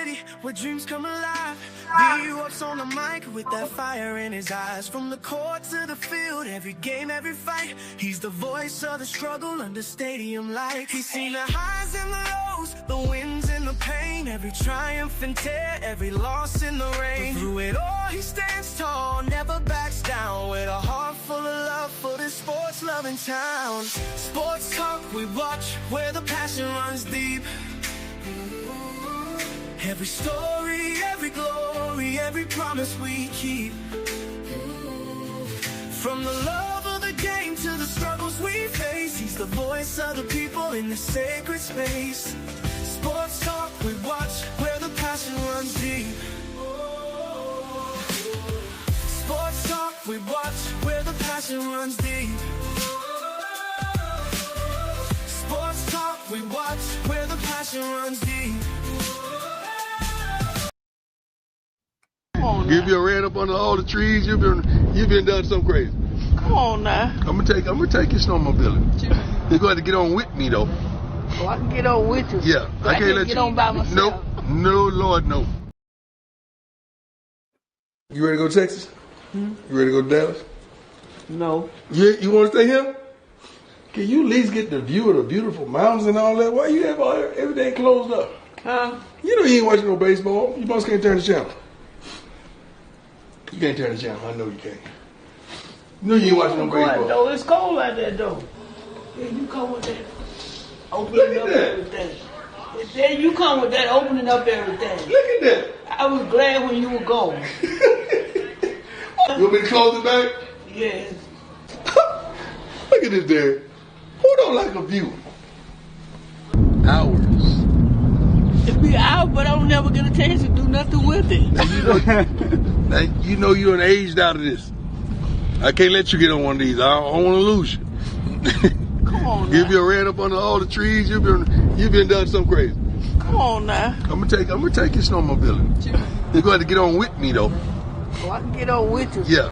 city where dreams come alive. B-Up's on the mic with that fire in his eyes. From the court to the field, every game, every fight, he's the voice of the struggle under stadium lights. He's seen the highs and the lows, the wins and the pain, every triumph and tear, every loss in the rain. But through it all, he stands tall, never backs down, with a heart full of love for this sports loving town. Sports talk we watch, where the passion runs deep. Every story, every glory, every promise we keep. From the love of the game to the struggles we face, he's the voice of the people in the sacred space. Sports talk we watch, where the passion runs deep. Sports talk we watch, where the passion runs deep. Sports talk we watch, where the passion runs deep. Give you a ran up under all the trees. You've been done something crazy. Come on now. I'm gonna take your snowmobiling. You're going to get on with me though. Oh, I can get on with you. Yeah, I can't let get on by myself. No, Lord, no. You ready to go to Texas? You ready to go to Dallas? No. You want to stay here? Can you at least get the view of the beautiful mountains and all that? Why you have everything closed up? Huh? You know you ain't watching no baseball. You must can't turn the channel. You can't turn the channel. I know you can't. You know you ain't watching no baseball. Though. It's cold out there, though. Yeah, you come with that. Opening up everything. Then you come with that opening up everything. Look at that. I was glad when you were gone. You want me to close it back? Yes. Look at this there. Who don't like a view? Hours. It be out, but I don't never get a chance to do nothing with it. You know you're aged out of this. I can't let you get on one of these. I don't want to lose you. Come on now. Give you a ran up under all the trees. You've been done something crazy. Come on now. I'm gonna take your snowmobiling. You're going to get on with me though. Oh, I can get on with you. Yeah.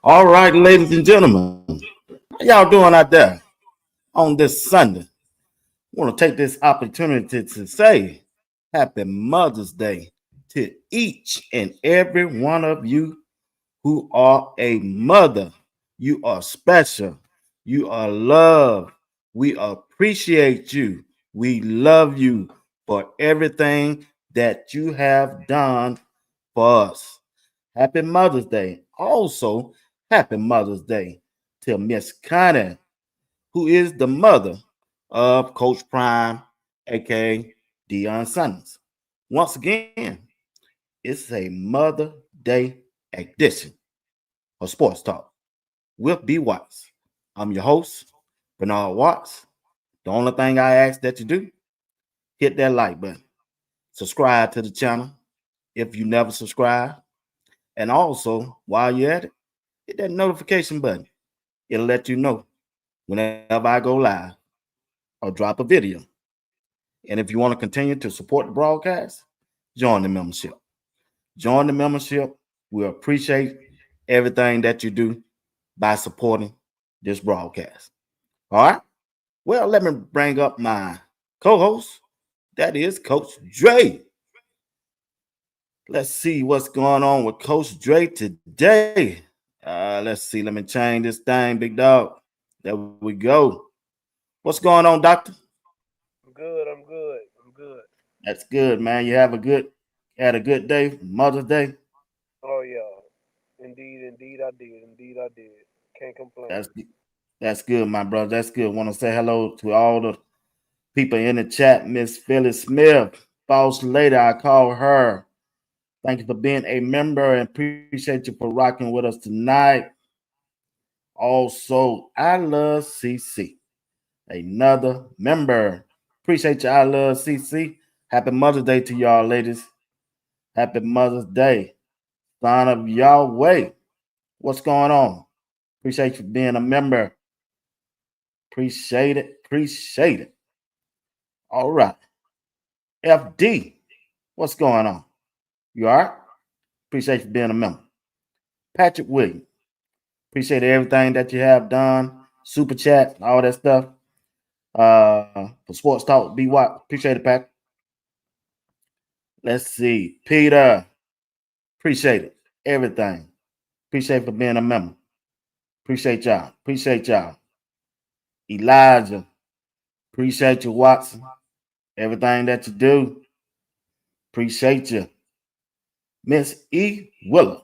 All right, ladies and gentlemen, how y'all doing out there on this Sunday? I want to take this opportunity to say Happy Mother's Day to each and every one of you who are a mother. You are special. You are loved. We appreciate you. We love you for everything that you have done for us. Happy Mother's Day. Also, Happy Mother's Day to Ms Connie, who is the mother of Coach Prime, aka Deion Sanders. Once again, it's a Mother Day edition of Sports Talk with B. Watts. I'm your host, Bernard Watts. The only thing I ask that you do, hit that like button. Subscribe to the channel if you never subscribe. And also, while you're at it, hit that notification button. It'll let you know whenever I go live or drop a video. And if you want to continue to support the broadcast, join the membership. Join the membership. We appreciate everything that you do by supporting this broadcast. All right? Well, let me bring up my co-host. That is Coach Dre. Let's see what's going on with Coach Dre today. Let's see. Let me change this thing, big dog. There we go. What's going on, doctor? I'm good. That's good, man. You had a good day, Mother's Day. Oh yeah, indeed I did. Can't complain. That's good, my brother. That's good. Want to say hello to all the people in the chat. Miss Phyllis Smith, boss lady, I call her. Thank you for being a member and appreciate you for rocking with us tonight. Also, I love CC, another member. Appreciate you, I love CC. Happy Mother's Day to y'all, ladies. Happy Mother's Day. Son of Yahweh. What's going on? Appreciate you being a member. Appreciate it. Appreciate it. All right. FD. What's going on? You all right? Appreciate you being a member. Patrick Williams. Appreciate everything that you have done. Super chat, all that stuff. For Sports Talk, Be What. Appreciate it, Pat. Let's see. Peter. Appreciate it. Everything. Appreciate for being a member. Appreciate y'all. Appreciate y'all. Elijah. Appreciate you, Watson. Everything that you do. Appreciate you. Miss E. Willer.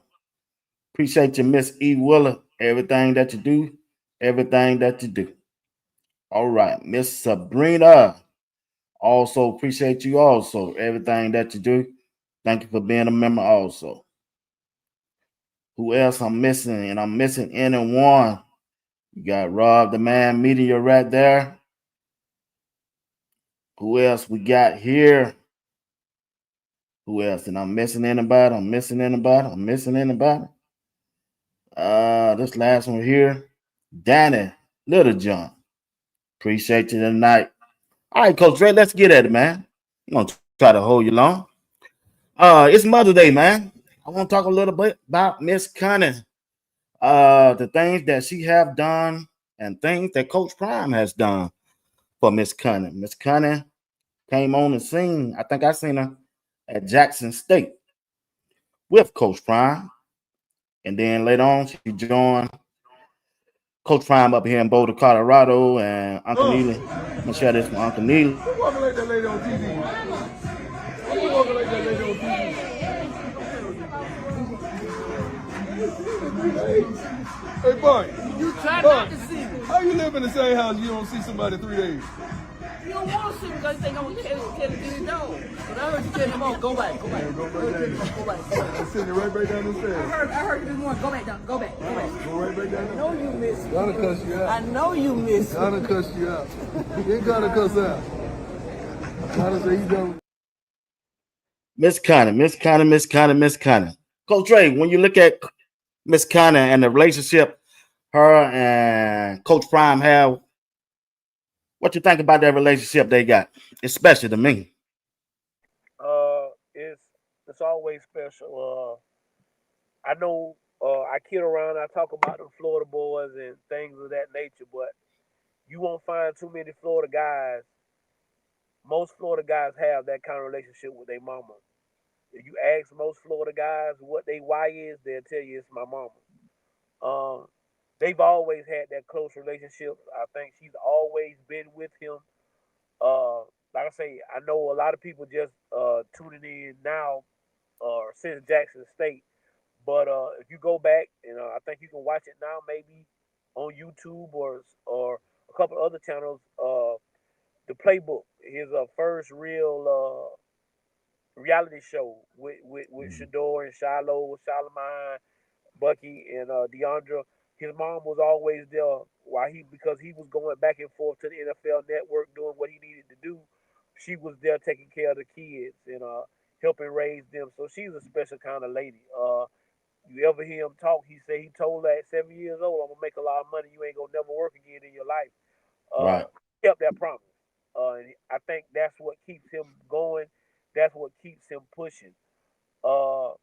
Appreciate you, Miss E. Willer. Everything that you do. Everything that you do. All right. Miss Sabrina. Also appreciate you also. Everything that you do. Thank you for being a member also. Who else I'm missing? And I'm missing anyone. You got Rob the Man Media right there. Who else we got here? Who else? And I'm missing anybody? I'm missing anybody? I'm missing anybody? This last one here. Danny Little John. Appreciate you tonight. All right, Coach Dre, let's get at it, man. I'm gonna try to hold you long. It's Mother's Day, man. I want to talk a little bit about Ms Connie. The things that she have done and things that Coach Prime has done for Miss Connie. Miss Connie came on the scene. I think I seen her at Jackson State with Coach Prime. And then later on, she joined Coach Prime up here in Boulder, Colorado, and Uncle Neely. I'm gonna share this with Uncle Neely. Who walking like that lady on TV? Who walking like that lady on TV? Hey, boy. You try not to see me. How you live in the same house you don't see somebody 3 days? You don't want to see me because you think I'm going to kill the dog. But I heard you tell him, go back. Go back. I'm sitting right back down the stairs. I heard you this morning. Go back down. Go back. Go right back down I know you miss me. Gotta cuss you out. I know you miss me. Gotta cuss you out. You ain't gotta cuss out. Gotta say you don't. Miss Connie, Miss Connie, Miss Connie, Miss Connie. Coach Dre, when you look at Miss Connie and the relationship her and Coach Prime have, what you think about that relationship they got, especially to me? It's always special. I know I kid around, I talk about the Florida boys and things of that nature, but you won't find too many Florida guys. Most Florida guys have that kind of relationship with their mama. If you ask most Florida guys what they why is, they'll tell you it's my mama. Um, they've always had that close relationship. I think she's always been with him. Uh, like I say, I know a lot of people just tuning in now since Jackson State. But if you go back, and I think you can watch it now, maybe on YouTube or a couple of other channels. The Playbook, his first real reality show with Shedeur and Shiloh, with Charlemagne, Bucky, and DeAndre. His mom was always there while because he was going back and forth to the NFL Network doing what he needed to do. She was there taking care of the kids and helping raise them. So she's a special kind of lady. You ever hear him talk? He say he told her at 7 years old, "I'm gonna make a lot of money. You ain't gonna never work again in your life." Right. Kept that promise. And I think that's what keeps him going. That's what keeps him pushing. Uh,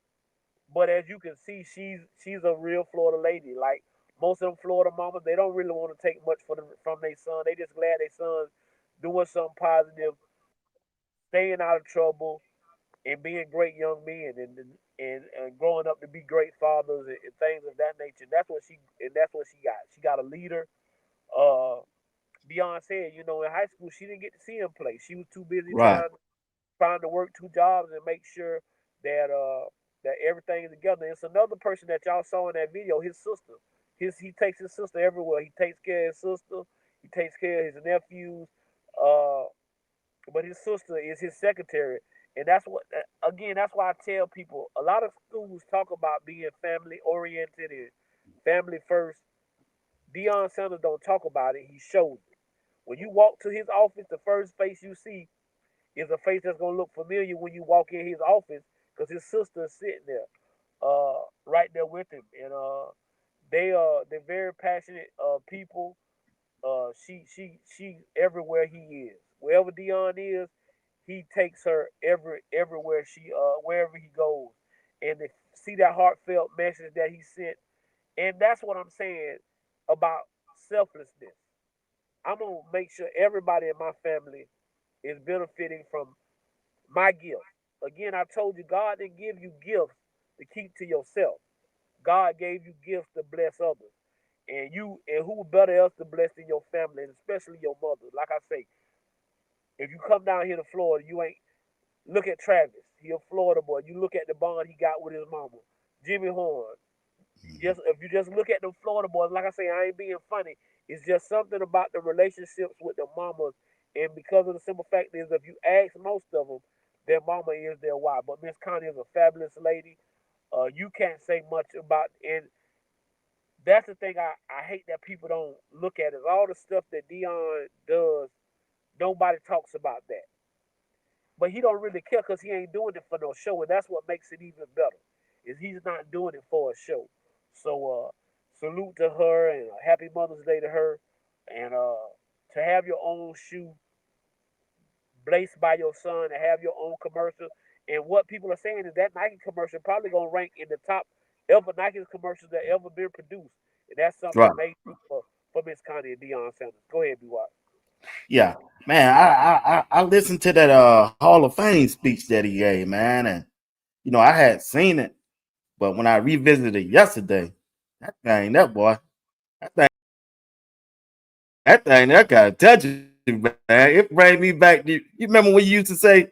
but as you can see, she's a real Florida lady. Like most of them Florida mamas, they don't really want to take much from their son. They just glad their son's doing something positive, staying out of trouble, and being great young men and growing up to be great fathers and things of that nature. That's what she got. She got a leader. Uh, Deion said, in high school she didn't get to see him play. She was too busy Right. trying to work two jobs and make sure that that everything is together. It's another person that y'all saw in that video, his sister. He takes his sister everywhere. He takes care of his sister. He takes care of his nephews. But his sister is his secretary, and that's what. Again, that's why I tell people. A lot of schools talk about being family oriented and family first. Deion Sanders don't talk about it. He shows it. When you walk to his office, the first face you see is a face that's gonna look familiar when you walk in his office, because his sister is sitting there, right there with him, and they're very passionate people. She everywhere he is. Wherever Deion is, he takes her everywhere wherever he goes, and to see that heartfelt message that he sent, and that's what I'm saying about selflessness. I'm gonna make sure everybody in my family is benefiting from my gift. Again, I told you God didn't give you gifts to keep to yourself. God gave you gifts to bless others. And who better else to bless than your family, and especially your mother. Like I say, if you come down here to Florida, you ain't look at Travis. He a Florida boy. You look at the bond he got with his mama. Jimmy Horn. Just if you just look at the Florida boys, like I say, I ain't being funny. It's just something about the relationships with the mamas, and because of the simple fact is, if you ask most of them, their mama is their wife. But Ms Connie is a fabulous lady. You can't say much about, and that's the thing I hate that people don't look at, is all the stuff that Deion does. Nobody talks about that, but he don't really care because he ain't doing it for no show, and that's what makes it even better. Is he's not doing it for a show. So salute to her, and happy Mother's Day to her, and to have your own shoe blazed by your son, and have your own commercial. And what people are saying is that Nike commercial probably gonna rank in the top ever Nike commercials that ever been produced, and that's something Right. amazing for Ms Connie and Deion Sanders. Go ahead, B. Watt. Yeah, man. I listened to that Hall of Fame speech that he gave, man, and I had seen it, but when I revisited it yesterday, that boy, that thing, that got touching, man. It brought me back. You remember when you used to say,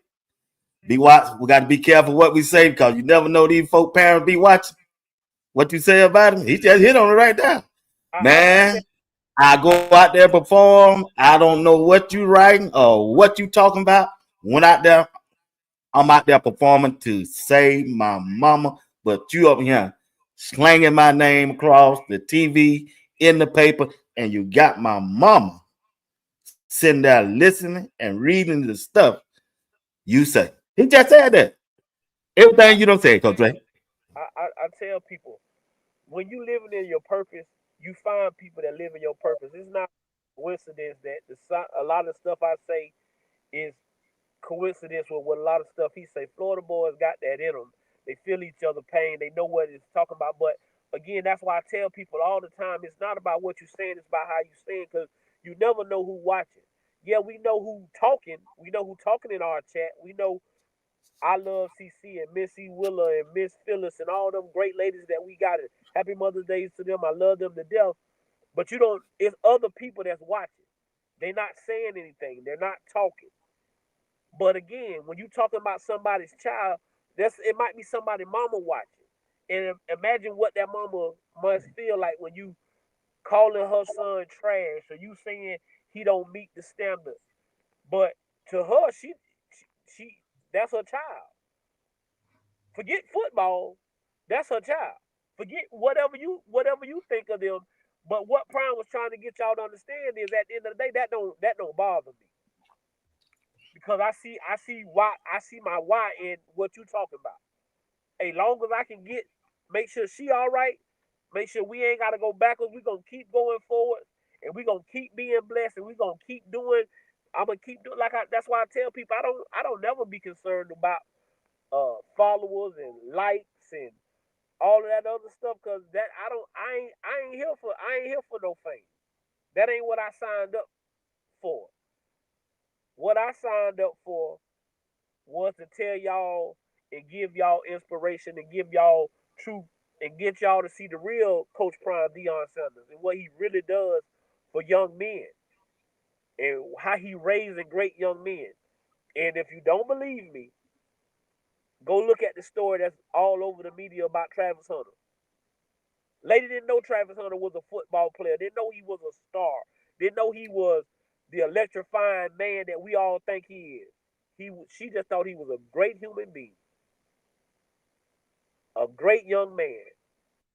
"Be watch, we got to be careful what we say because you never know these folk parents be watching what you say about him." He just hit on it right there, I man. I go out there perform. I don't know what you writing or what you talking about. Went out there. I'm out there performing to save my mama, but you up here slanging my name across the TV, in the paper, and you got my mama sitting there listening and reading the stuff you say. He just said that. I, Everything you don't say, Coach Dre. I tell people, when you living in your purpose, you find people that live in your purpose. It's not coincidence that a lot of stuff I say is coincidence with what a lot of stuff he say. Florida boys got that in them. They feel each other pain. They know what it's talking about. But again, that's why I tell people all the time, it's not about what you're saying, it's about how you're saying, because you never know who watching. Yeah, we know who talking. We know who talking in our chat. We know I love CC and Missy Willa and Miss Phyllis and all them great ladies that we got. It. Happy Mother's Day to them. I love them to death. But you don't. It's other people that's watching. They're not saying anything. They're not talking. But again, when you talking about somebody's child, it might be somebody's mama watching. And imagine what that mama must feel like when you calling her son trash, or you saying he don't meet the standard. But to her, she that's her child. Forget football. That's her child. Forget whatever you think of them. But what Prime was trying to get y'all to understand is, at the end of the day, that don't bother me, because I see my why in what you talking about. As long as I can make sure she all right, make sure we ain't gotta go backwards. We gonna keep going forward, and we gonna keep being blessed, and we gonna keep doing. I'm gonna keep doing that's why I tell people I don't never be concerned about followers and likes and all of that other stuff, because that I ain't here for no fame. That ain't what I signed up for. What I signed up for was to tell y'all and give y'all inspiration and give y'all truth and get y'all to see the real Coach Prime Deion Sanders and what he really does for young men and how he raising great young men. And if you don't believe me, go look at the story that's all over the media about Travis Hunter. Lady didn't know Travis Hunter was a football player. Didn't know he was a star. Didn't know he was the electrifying man that we all think he is. She just thought he was a great human being, a great young man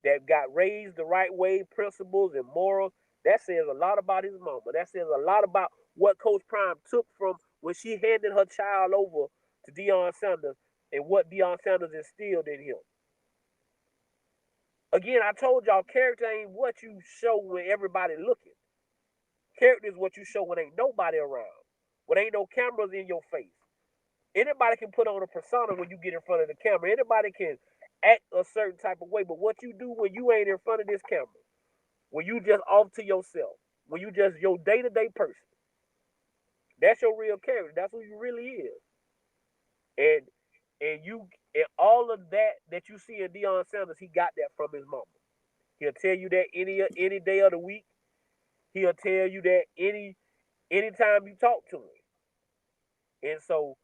that got raised the right way, principles and morals. That says a lot about his mama. That says a lot about what Coach Prime took from when she handed her child over to Deion Sanders and what Deion Sanders instilled in him. Again, I told y'all, character ain't what you show when everybody looking. Character is what you show when ain't nobody around, when ain't no cameras in your face. Anybody can put on a persona when you get in front of the camera. Anybody can act a certain type of way, but what you do when you ain't in front of this camera, when you just off to yourself, when you just your day-to-day person, that's your real character. That's who you really is. And all of that you see in Deion Sanders, he got that from his mama. He'll tell you that any day of the week. He'll tell you that anytime you talk to him. And so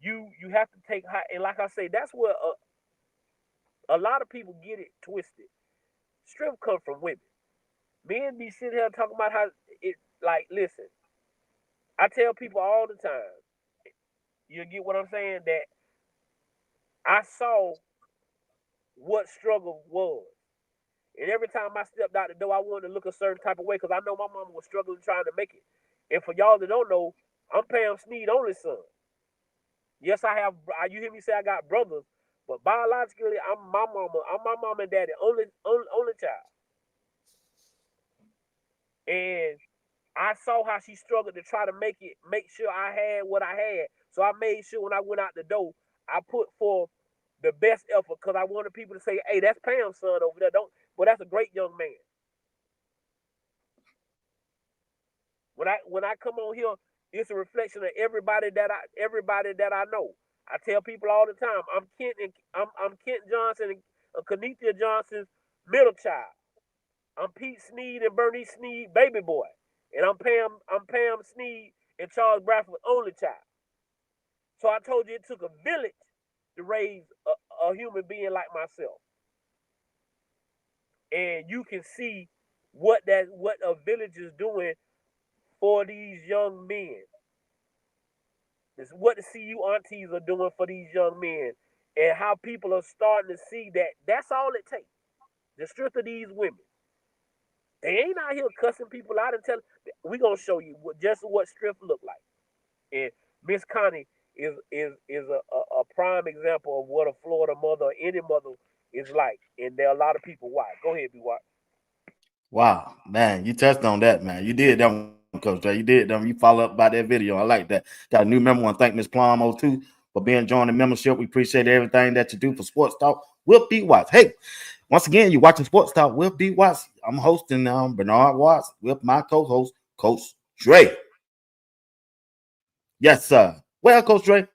you have to take, and like I say, that's where a lot of people get it twisted. Strength comes from women. Men be sitting here talking about how it, like, listen, I tell people all the time, you get what I'm saying, that I saw what struggle was. And every time I stepped out the door, I wanted to look a certain type of way because I know my mama was struggling trying to make it. And for y'all that don't know, I'm Pam Snead's only son. Yes, I have. You hear me say I got brothers, but biologically, I'm my mom and daddy only child. And I saw how she struggled to try to make sure I had what I had. So I made sure when I went out the door, I put forth the best effort because I wanted people to say, "Hey, that's Pam's son over there." But that's a great young man. When I come on here, it's a reflection of everybody that I know. I tell people all the time, I'm Kent Johnson and Kenethia Johnson's middle child. I'm Pete Snead and Bernice Snead baby boy. And I'm Pam Snead and Charles Bradford's only child. So I told you it took a village to raise a human being like myself. And you can see what a village is doing for these young men. It's what the CU aunties are doing for these young men, and how people are starting to see that that's all it takes. The strength of these women. They ain't out here cussing people out and telling. We're gonna show you what strength look like. And Ms Connie is a prime example of what a Florida mother or any mother is like. And there are a lot of people why. Go ahead, B. Watt. Wow, man, you touched on that, man. You did that one, Coach Dre. You did them. You follow up by that video. I like that. Got a new member. I want to thank Ms Plum 02 for being joined the membership. We appreciate everything that you do for Sports Talk with B. Watts. Hey, once again, you're watching Sports Talk with B. Watts. I'm hosting Bernard Watts with my co-host, Coach Dre. Yes, sir. Well, Coach Dre,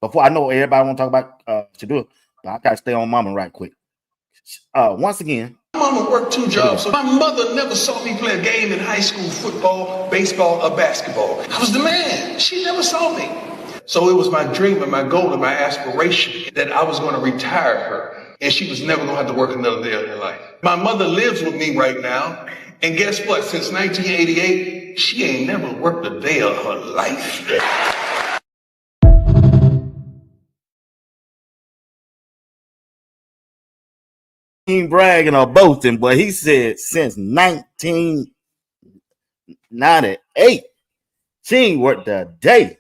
before I know everybody want to talk about Shedeur, but I got to stay on mama right quick. Once again, my mama worked 2 jobs, so my mother never saw me play a game in high school, football, baseball, or basketball. I was the man. She never saw me. So it was my dream and my goal and my aspiration that I was going to retire her, and she was never going to have to work another day of her life. My mother lives with me right now, and guess what? Since 1988, she ain't never worked a day of her life. bragging or boasting, but he said since 1998, she ain't worked a day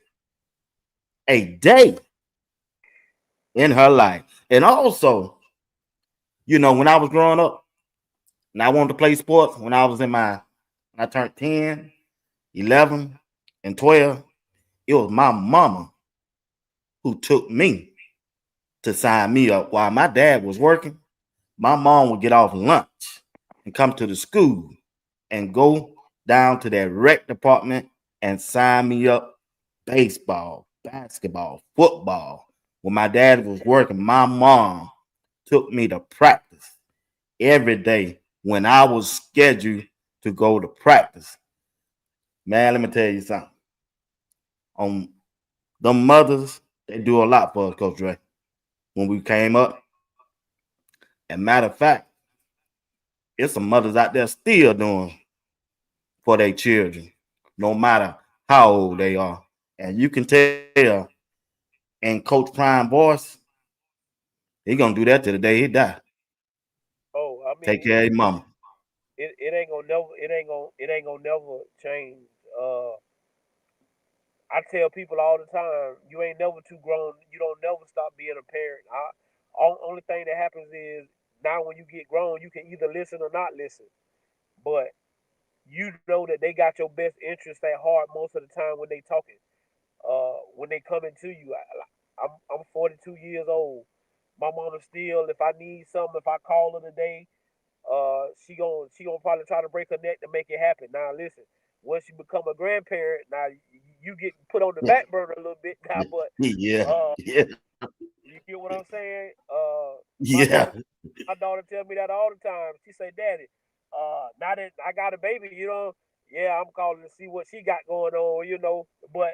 in her life. And also, when I was growing up and I wanted to play sports, when I turned 10, 11, and 12, it was my mama who took me to sign me up while my dad was working. My mom would get off lunch and come to the school and go down to that rec department and sign me up baseball, basketball, football. When my dad was working, my mom took me to practice every day when I was scheduled to go to practice. Man, let me tell you something. The mothers, they do a lot for us, Coach Dre. When we came up, and matter of fact, it's some mothers out there still doing for their children, no matter how old they are. And you can tell in Coach Prime voice, he gonna do that till the day he die. Oh, I Take mean, care of his mama. it ain't gonna never it ain't gonna never change. I tell people all the time, you ain't never too grown. You don't never stop being a parent. Only thing that happens is now when you get grown, you can either listen or not listen. But you know that they got your best interest at heart most of the time when they talking. When they coming to you, I'm 42 years old. My mama still, if I need something, if I call her today, she gonna probably try to break her neck to make it happen. Now listen, once you become a grandparent, now you get put on the back burner a little bit now, but Yeah, uh, yeah, you get what I'm saying? My yeah. daughter, my daughter tell me that all the time. She say, "Daddy, now that I got a baby, yeah, I'm calling to see what she got going on, But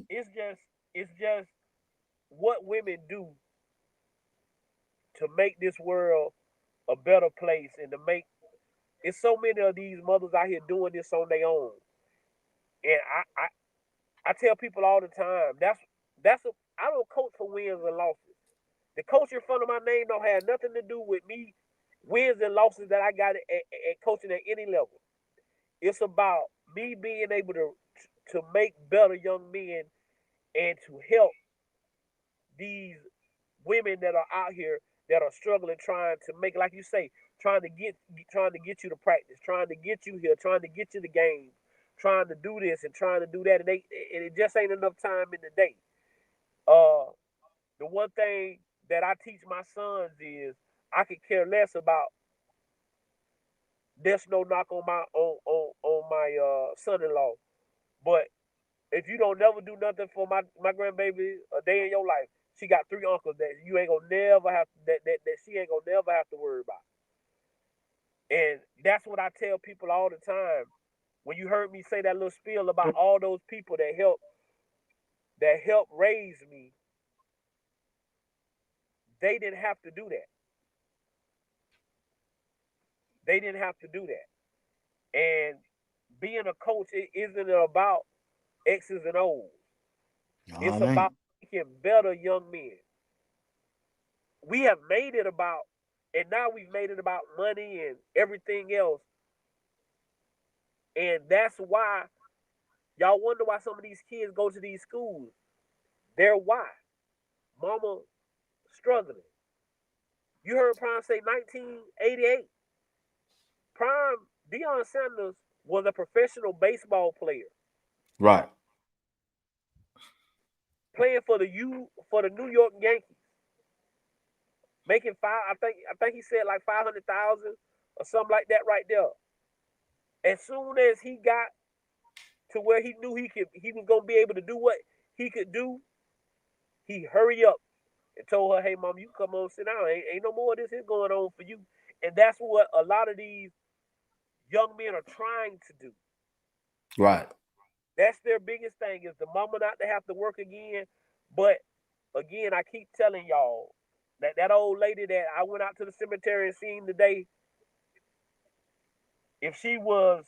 it's just what women do to make this world a better place and to make it's so many of these mothers out here doing this on their own. And I tell people all the time, I don't coach for wins and losses. The coach in front of my name don't have nothing to do with me wins and losses that I got at coaching at any level. It's about me being able to make better young men and to help these women that are out here that are struggling, trying to make, like you say, trying to get you to practice, trying to get you here, trying to get you the games, trying to do this and trying to do that, and it just ain't enough time in the day. Uh, the one thing that I teach my sons is I could care less about there's no knock on my son-in-law, but if you don't never do nothing for my grandbaby a day in your life, she got 3 uncles that you ain't gonna never have that she ain't gonna never have to worry about. And that's what I tell people all the time. When you heard me say that little spiel about all those people that helped raise me, they didn't have to do that. They didn't have to do that. And being a coach, it isn't about X's and O's. No, It's it ain't. about making better young men. We have made it about, and now we've made it about money and everything else. And that's why y'all wonder why some of these kids go to these schools. They're why. Mama struggling. You heard Prime say 1988. Prime Deion Sanders was a professional baseball player Right. playing for the New York Yankees, making five. I think he said like 500,000 or something like that right there. As soon as he got to where he knew he was gonna be able to do what he could do, he hurry up and told her, "Hey, mom, you come on, sit down. Ain't no more of this here going on for you." And that's what a lot of these young men are trying to do. Right. That's their biggest thing is the mama not to have to work again. But again, I keep telling y'all that old lady that I went out to the cemetery and seen today, if she was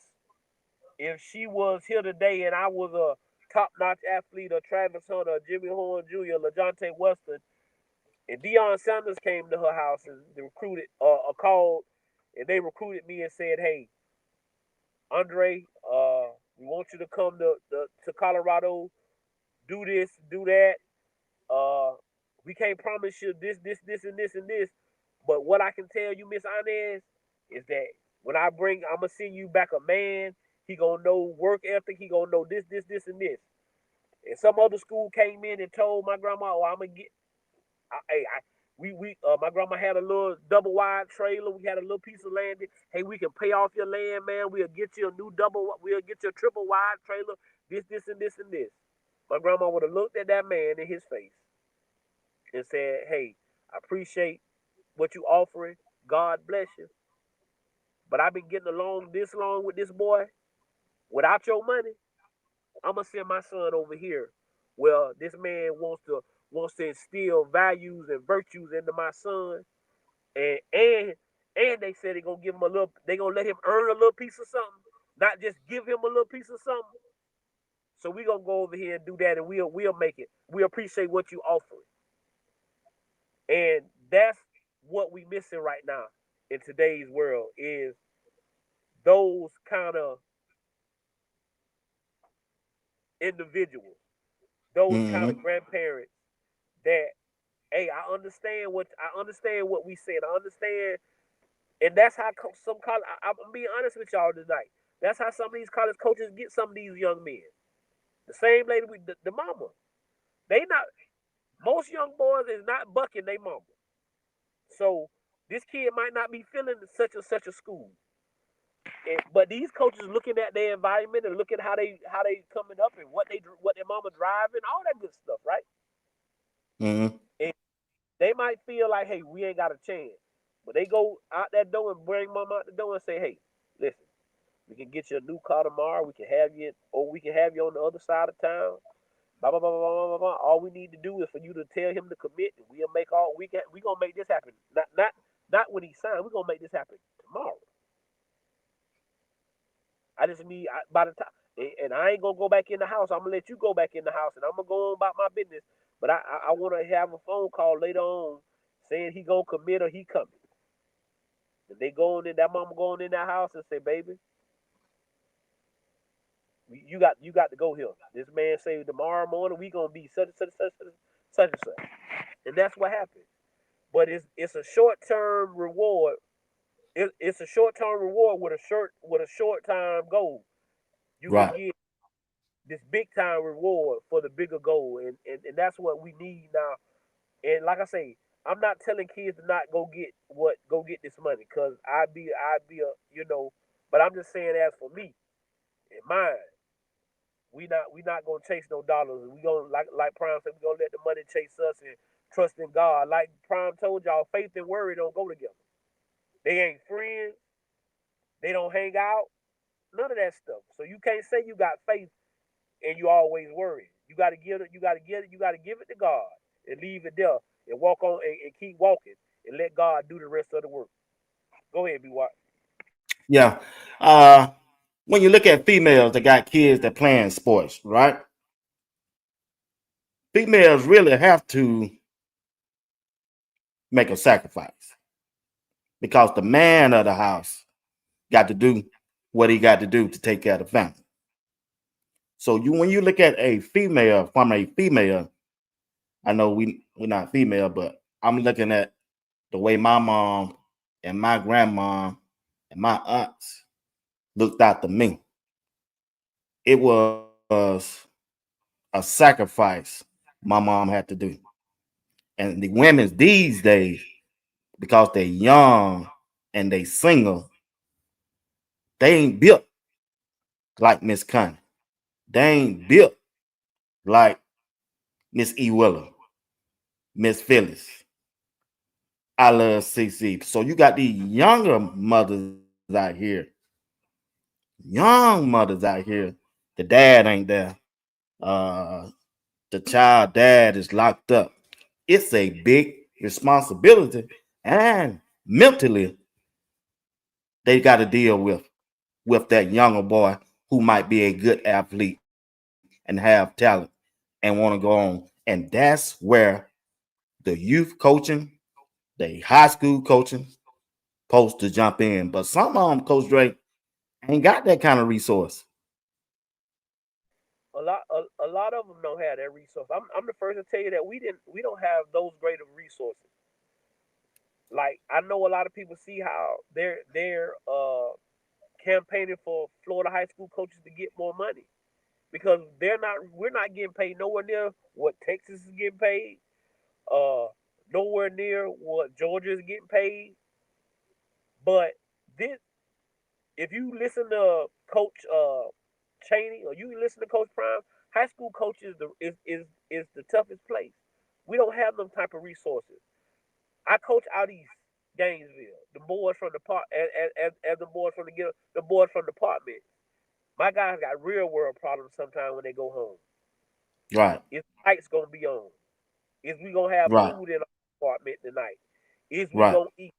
if she was here today and I was a top notch athlete or Travis Hunter, or Jimmy Horn Jr., LaJohntay Weston, and Deion Sanders came to her house and they recruited called and they recruited me and said, "Hey, Andre, we want you to come to Colorado, do this, do that. Uh, we can't promise you this, and this, and this. But what I can tell you, Miss Inez, is that when I'm gonna send you back a man. He gonna know work ethic. He gonna know this, and this." And some other school came in and told my grandma, "Oh, I'm gonna get." Hey, my grandma had a little double wide trailer. We had a little piece of land. Hey, we can pay off your land, man. We'll get you a new we'll get you a triple wide trailer. This, and this, and this. My grandma would have looked at that man in his face and said, "Hey, I appreciate what you offering. God bless you. But I've been getting along this long with this boy. Without your money, I'm gonna send my son over here. Well, this man wants to instill values and virtues into my son, and And they said they're gonna give him a little. They gonna let him earn a little piece of something, not just give him a little piece of something. So we gonna go over here and do that, and we'll make it. We appreciate what you offering, and that's what we missing right now in today's world is those kind of individuals, those kind of Mm-hmm. grandparents that, hey, I understand what we said. I understand, and that's how some college. I'm being honest with y'all tonight. That's how some of these college coaches get some of these young men. The same lady with the mama. They not most young boys is not bucking they mama. So this kid might not be feeling such and such a school. But these coaches looking at their environment and looking how they coming up and what their mama driving, all that good stuff, right? Mm-hmm. And they might feel like, hey, we ain't got a chance. But they go out that door and bring mama out the door and say, hey, listen, we can get you a new car tomorrow. We can have you, or we can have you on the other side of town. Blah blah blah blah blah blah. Blah. All we need to do is for you to tell him to commit, and we'll make all we gonna make this happen. Not when he signed. We're gonna make this happen tomorrow. I just need by the time, and I ain't gonna go back in the house. I'm gonna let you go back in the house, and I'm gonna go on about my business. But I want to have a phone call later on saying he gonna commit or he coming. And they going in that mama going in that house and say, baby, you got to go here. This man say tomorrow morning we gonna be such and such and such such and such, and that's what happened. But it's a short term reward. It's a short term reward with a short time goal. You can Right. get this big time reward for the bigger goal, and that's what we need now. And like I say, I'm not telling kids to not go get this money because I'd be a but I'm just saying as for me and mine, we not gonna chase no dollars. We gonna like Prime said, we gonna let the money chase us and trust in God. Like Prime told y'all, faith and worry don't go together. They ain't friends. They don't hang out. None of that stuff. So you can't say you got faith and you always worry. You gotta give it. You gotta get it. You gotta give it to God and leave it there and walk on and keep walking and let God do the rest of the work. Go ahead, B. Watt. Yeah. Uh, when you look at females that got kids that playing sports, right? Females really have to make a sacrifice because the man of the house got to do what he got to do to take care of the family. So when you look at a female from a female, I know we're not female, but I'm looking at the way my mom and my grandma and my aunts looked after me. It was a sacrifice my mom had to do. And the women these days, because they're young and they single, they ain't built like Ms Connie. They ain't built like Miss E. Willer, Miss Phyllis. I love CC. So you got these younger mothers out here, young mothers out here. The dad ain't there. Uh, the child dad is locked up. It's a big responsibility, and mentally they got to deal with that younger boy who might be a good athlete and have talent and want to go on. And that's where the youth coaching, the high school coaching, supposed to jump in. But some of them, Coach Dre, ain't got that kind of resource. A lot of them don't have that resource. I'm the first to tell you that we don't have those great of resources. Like I know a lot of people see how they're campaigning for Florida high school coaches to get more money because we're not getting paid nowhere near what Texas is getting paid, uh nowhere near what Georgia is getting paid. But this if you listen to Coach Cheney or you listen to Coach Prime, high school coaches is the toughest place. We don't have them type of resources. I coach out east, Gainesville. The boys from the part as the boys from the boys from the department. My guys got real world problems sometimes when they go home. Right, Is lights gonna be on? Is we gonna have right, food in our apartment tonight? Is we right. gonna eat?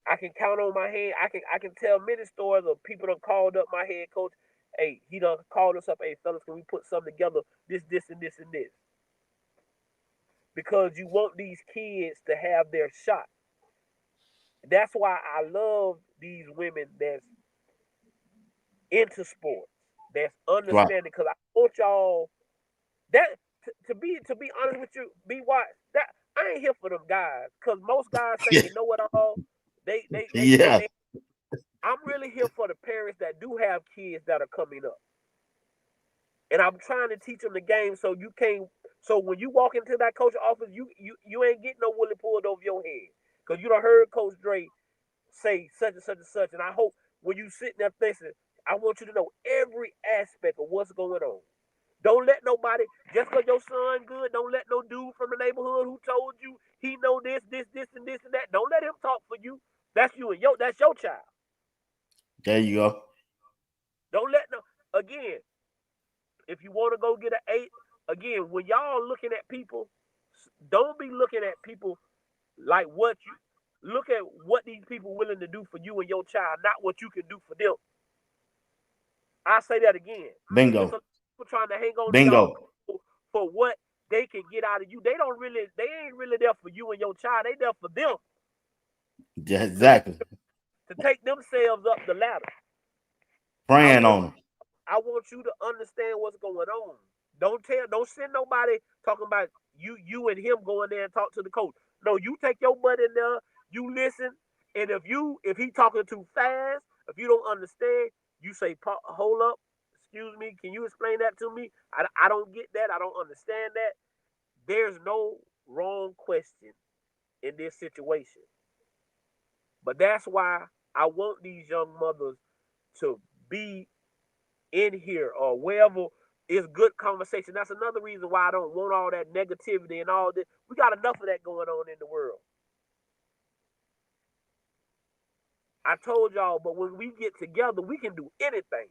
I can count on my hand. I can tell many stories of people that called up my head coach. Hey, he done called us up. Hey, fellas, can we put something together? This, and this, and this. Because you want these kids to have their shot. That's why I love these women that's into sports, that's understanding. Because I want y'all that to be honest with you, be wise. That I ain't here for them guys. Because most guys say they know it all. They Yeah. I'm really here for the parents that do have kids that are coming up. And I'm trying to teach them the game so you can't. So when you walk into that coach office, you ain't getting no woolly pulled over your head. Because you done heard Coach Dre say such and such and such. And I hope when you sit there thinking, I want you to know every aspect of what's going on. Don't let nobody, just because your son good, don't let no dude from the neighborhood who told you he know this, and this, and that. Don't let him talk for you. That's you and that's your child. There you go. Don't let no, again, if you want to go get an 8, again, when y'all looking at people, don't be looking at people like what you, look at what these people willing to do for you and your child, not what you can do for them. I say that again. Bingo. It's a people trying to hang on to Bingo. y'all for what they can get out of you. They ain't really there for you and your child. They there for them. Yeah, exactly. To take themselves up the ladder. Praying on them. I want you to understand what's going on. Don't send nobody talking about you and him going there and talk to the coach. No, you take your butt in there, you listen, and if he talking too fast, if you don't understand, you say, hold up, excuse me, can you explain that to me? I don't get that. I don't understand that. There's no wrong question in this situation. But that's why I want these young mothers to be in here or wherever is good conversation. That's another reason why I don't want all that negativity and all this. We got enough of that going on in the world. I told y'all, but when we get together, we can do anything.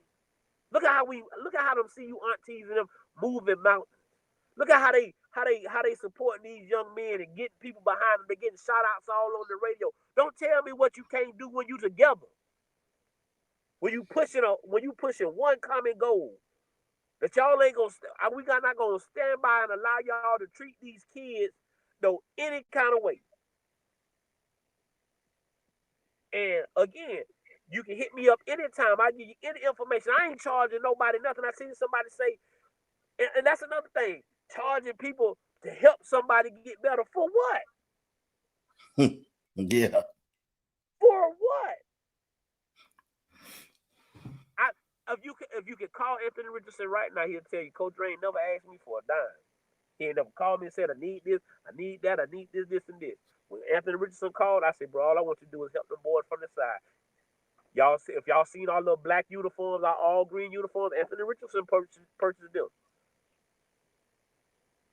Look at how them see you aunties and them moving mountains. Look at how they supporting these young men and getting people behind them. They're getting shout outs all on the radio. Don't tell me what you can't do when you together. When you pushing one common goal. That y'all ain't gonna, we not gonna stand by and allow y'all to treat these kids any kind of way. And again, you can hit me up anytime. I give you any information. I ain't charging nobody nothing. I seen somebody say, and that's another thing, charging people to help somebody get better for what? Yeah. For what? If you could call Anthony Richardson right now, he'll tell you, Coach Dre never asked me for a dime. He ain't never called me and said, I need this, I need that, I need this, and this. When Anthony Richardson called, I said, bro, all I want you to do is help them boys from the side. Y'all see, if y'all seen our little black uniforms, our all green uniforms, Anthony Richardson purchased them.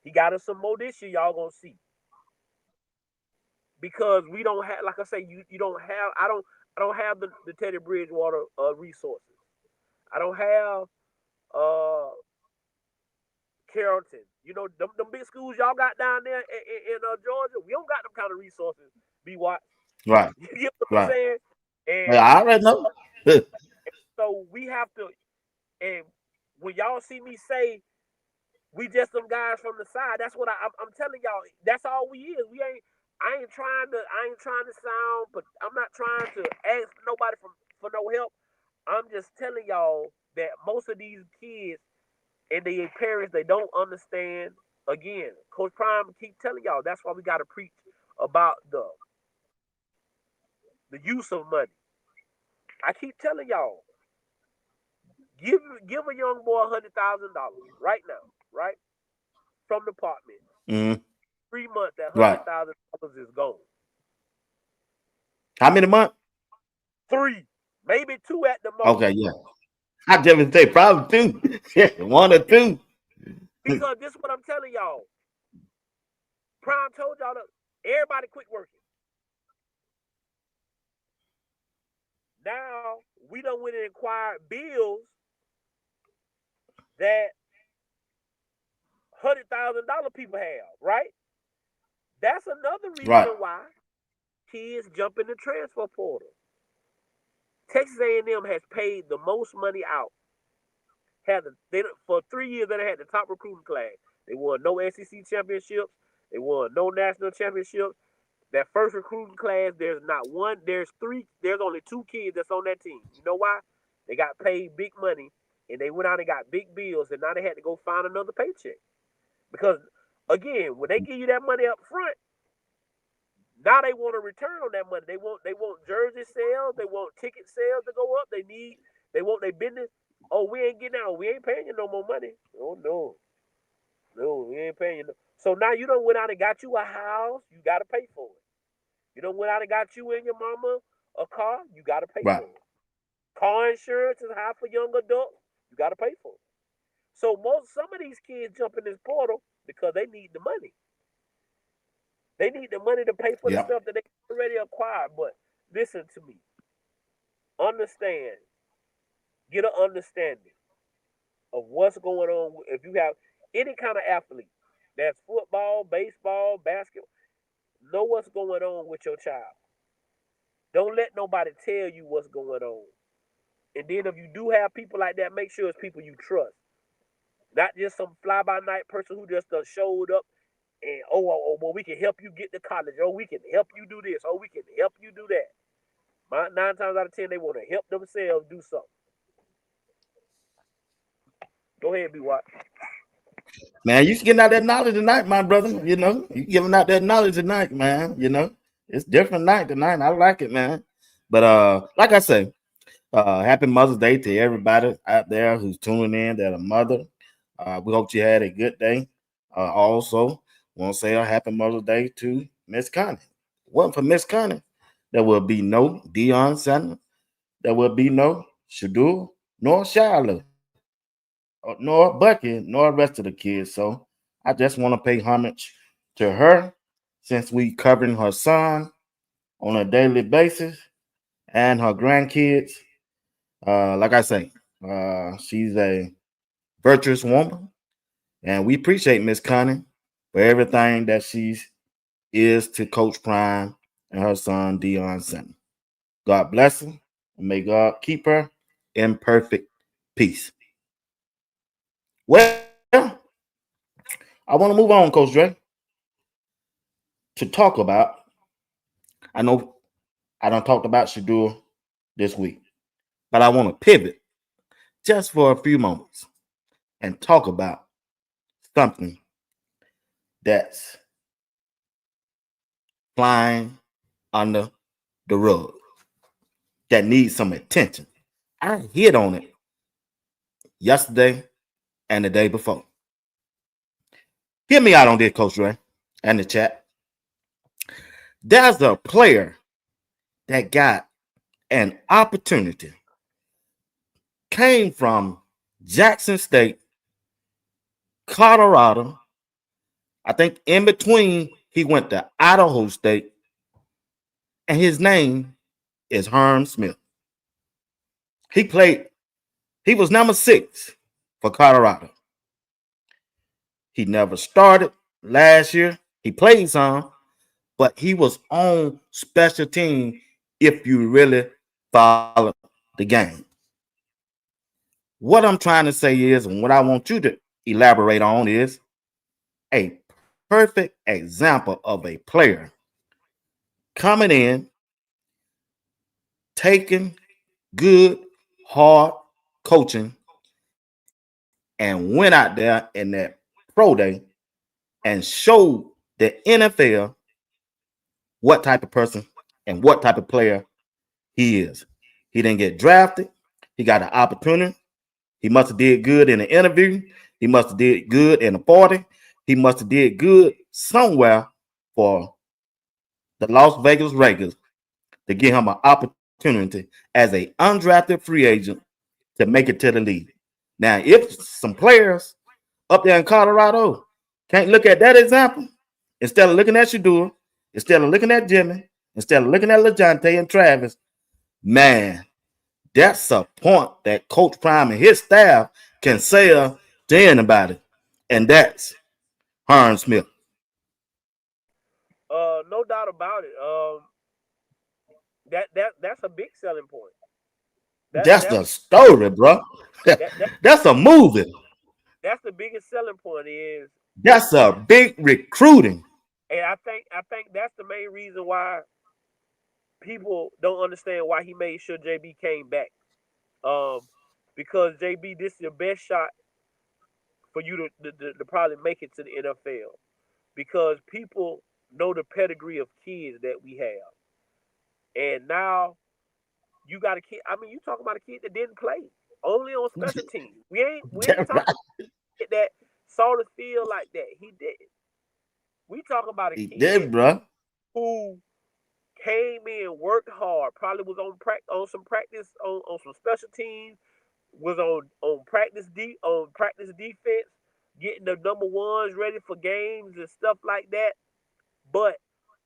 He got us some more this year, y'all gonna see. Because we don't have, like I say, you don't have, I don't have the Teddy Bridgewater resources. I don't have Carrollton. You know, them big schools y'all got down there in Georgia, we don't got them kind of resources, B-Watt. Right. You get what I'm saying? And I already know. so we have to, and when y'all see me say we just some guys from the side, that's what I'm telling y'all. That's all we is. I ain't trying to sound, but I'm not trying to ask nobody for no help. I'm just telling y'all that most of these kids and their parents, they don't understand. Again, Coach Prime keep telling y'all, that's why we got to preach about the use of money. I keep telling y'all, give a young boy $100,000 right now, right, from the department. Mm-hmm. 3 months, that $100,000 is gone. How many months? 3, maybe 2 at the most. Okay, yeah. I just say probably 2, 1 or 2. Because this is what I'm telling y'all. Prime told y'all that everybody quit working. Now we done went and acquired bills that $100,000 people have, right? That's another reason why kids jump in the transfer portal. Texas A&M has paid the most money out. For 3 years, they had the top recruiting class. They won no SEC championships. They won no national championships. That first recruiting class, there's only 2 kids that's on that team. You know why? They got paid big money, and they went out and got big bills, and now they had to go find another paycheck. Because, again, when they give you that money up front, now they want a return on that money. They want jersey sales. They want ticket sales to go up. They want their business. Oh, we ain't getting out. We ain't paying you no more money. Oh, no. No, we ain't paying you. So now you done went out and got you a house. You got to pay for it. You done went out and got you and your mama a car. You got to pay for it. Car insurance is high for young adults. You got to pay for it. So some of these kids jump in this portal because they need the money. They need the money to pay for the stuff that they already acquired. But listen to me. Understand. Get an understanding of what's going on. If you have any kind of athlete, that's football, baseball, basketball, know what's going on with your child. Don't let nobody tell you what's going on. And then if you do have people like that, make sure it's people you trust. Not just some fly-by-night person who just showed up and, well, we can help you get to college. Oh, we can help you do this. Oh, we can help you do that. 9 times out of 10, they want to help themselves do something. Go ahead, B-Watt. Man, you getting out that knowledge tonight, my brother. You know, you giving out that knowledge tonight, man. You know, it's different night tonight. I like it, man. But like I say, happy Mother's Day to everybody out there who's tuning in that a mother. We hope you had a good day. Also, want to say a happy Mother's Day to Ms Connie. Wasn't for Ms Connie, there will be no Deion Sanders. There will be no Shedeur, nor Shiloh, nor Bucky, nor the rest of the kids. So I just want to pay homage to her since we covering her son on a daily basis and her grandkids. Like I say, she's a virtuous woman, and we appreciate Miss Connie for everything that she is to Coach Prime and her son Deion Sanders. God bless her, and may God keep her in perfect peace. Well, I want to move on, Coach Dre, to talk about. I know I done talked about Shedeur this week, but I want to pivot just for a few moments and talk about something that's flying under the rug that needs some attention. I hit on it yesterday and the day before. Hear me out on this, Coach Ray, and the chat. There's a player that got an opportunity, came from Jackson State, Colorado. I think in between he went to Idaho State, and his name is Herm Smith. He was number 6 for Colorado. He never started last year. He played some, but he was on special team if you really follow the game. What I'm trying to say is, and what I want you to elaborate on is a perfect example of a player coming in, taking good, hard coaching, and went out there in that pro day and showed the NFL what type of person and what type of player he is. He didn't get drafted. He got an opportunity. He must have did good in the interview. He must have did good in the 40. He must have did good somewhere for the Las Vegas Raiders to give him an opportunity as an undrafted free agent to make it to the league. Now, if some players up there in Colorado can't look at that example, instead of looking at Shedeur, instead of looking at Jimmy, instead of looking at LeJontay and Travis, man, that's a point that Coach Prime and his staff can sell to anybody, and that's Herm Smith. No doubt about it. That's a big selling point. That's the story, bro. That that That's a movie. that's the biggest selling point is, That's a big recruiting. and I think that's the main reason why people don't understand why he made sure JB came back. Um, because JB, this is your best shot for you to probably make it to the NFL, because people know the pedigree of kids that we have, and now you got a kid. I mean, you talking about a kid that didn't play, only on special teams. We ain't That's talking right. about that saw the field like that. He didn't. We talking about a He kid did, bro. who came in, worked hard, probably was on some practice on some special teams, was on practice defense, getting the number ones ready for games and stuff like that. But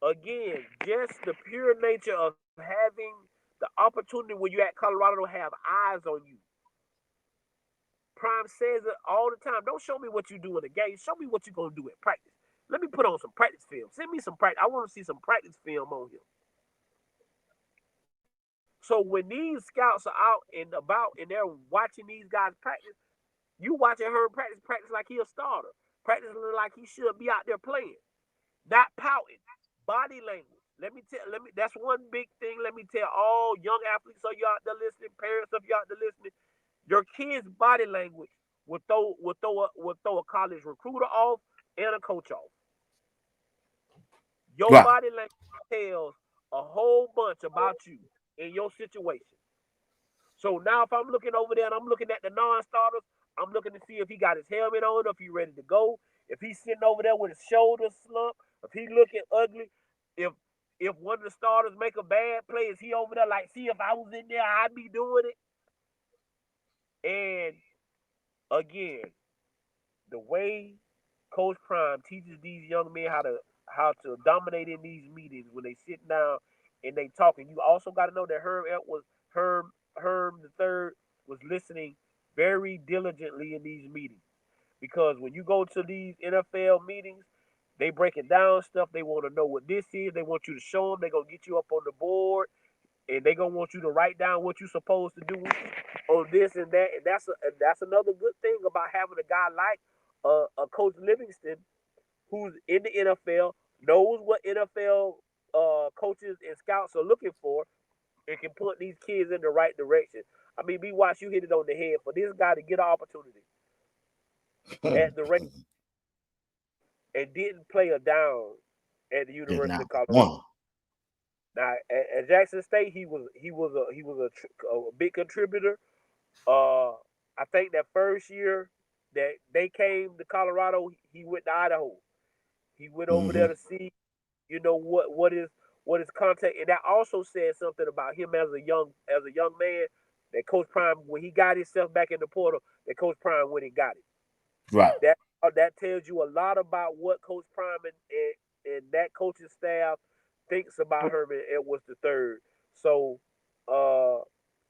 again, just the pure nature of having the opportunity when you're at Colorado to have eyes on you. Prime says it all the time. Don't show me what you do in the game. Show me what you're gonna do in practice. Let me put on some practice film. Send me some practice. I want to see some practice film on him. So when these scouts are out and about and they're watching these guys practice, you watching her practice like he a starter, practicing like he should be out there playing, not pouting, body language. That's one big thing. Let me tell all young athletes, so you out there listening, parents of you out there listening, your kids' body language will throw a college recruiter off and a coach off. Your Right. body language tells a whole bunch about you in your situation. So now if I'm looking over there and I'm looking at the non-starters, I'm looking to see if he got his helmet on, if he ready to go, if he's sitting over there with his shoulders slumped, if he looking ugly, if if one of the starters make a bad play, is he over there like, see, if I was in there, I'd be doing it. And again, the way Coach Prime teaches these young men how to dominate in these meetings when they sit down and they talking. You also got to know that Herm the third was listening very diligently in these meetings, because when you go to these NFL meetings, they breaking down stuff. They want to know what this is. They want you to show them. They're gonna get you up on the board, and they're gonna want you to write down what you're supposed to do on this and that. And that's another good thing about having a guy like a Coach Livingston, who's in the NFL, knows what NFL coaches and scouts are looking for, and can point these kids in the right direction. I mean, B. Watts, you hit it on the head. For this guy to get an opportunity at the rate and didn't play a down at the Did University not of Colorado. one. Now at Jackson State, he was a big contributor. I think that first year that they came to Colorado, he went to Idaho. He went over Mm-hmm. there to see, what is contact, and that also said something about him as a young man. That Coach Prime, when he got himself back in the portal, that Coach Prime went and got it. Right. That tells you a lot about what Coach Prime and that coaching staff thinks about Herman Edwards III. So,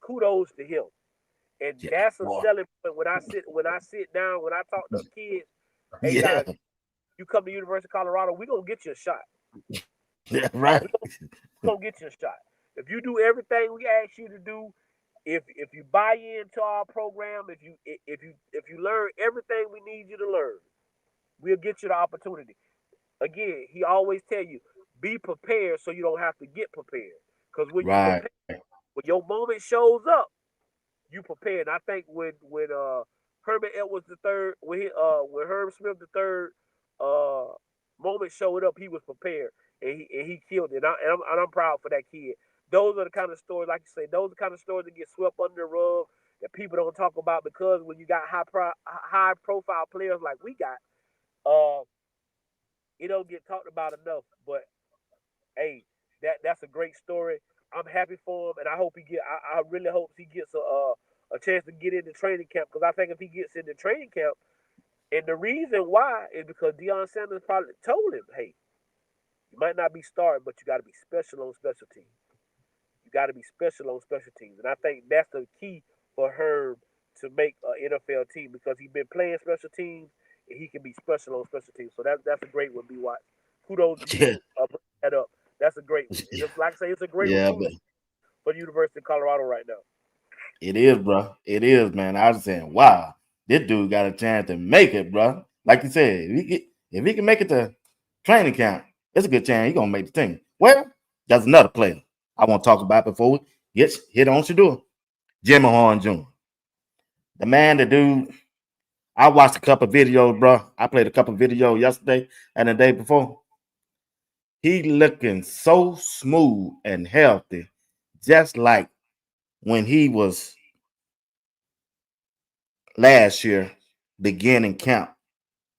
kudos to him. And Yeah, that's a boy. selling point when I sit down, when I talk to kids. Hey Yeah. guys, you come to University of Colorado, we're gonna get you a shot. Yeah. Right. We're gonna get you a shot. If you do everything we ask you to do, if you buy into our program, if you learn everything we need you to learn, we'll get you the opportunity. Again, he always tell you, be prepared so you don't have to get prepared. Because when you Right. prepare, when your moment shows up, you prepared. And I think when Herman Edwards the third, when Herm Smith the third moment showed up, he was prepared and he killed it. And I'm proud for that kid. Those are the kind of stories, like you say, those are the kind of stories that get swept under the rug that people don't talk about, because when you got high profile players like we got, uh, it don't get talked about enough. But hey, that's a great story. I'm happy for him, and I hope I really hope he gets a chance to get into training camp, because I think if he gets into training camp, and the reason why is because Deion Sanders probably told him, hey, you might not be starting, but you got to be special on special teams. You got to be special on special teams, and I think that's the key for Herb to make an NFL team, because he's been playing special teams and he can be special on special teams. So that's a great one, B. Watt. Kudos to Yeah. you. Bring that up. That's a great one. And Yeah. it's like I say, it's a great Yeah. But recruiting. for the University of Colorado right now. It is, bro. It is, man. I was saying, wow, this dude got a chance to make it, bro. Like you said, if he can make it to training camp, it's a good chance he's gonna make the team. Well, that's another player I want to talk about before we get hit on Shedeur. Jimmy Horn Jr. The man, the dude. I watched a couple videos, bro. I played a couple videos yesterday and the day before. He looking so smooth and healthy, just like when he was last year beginning camp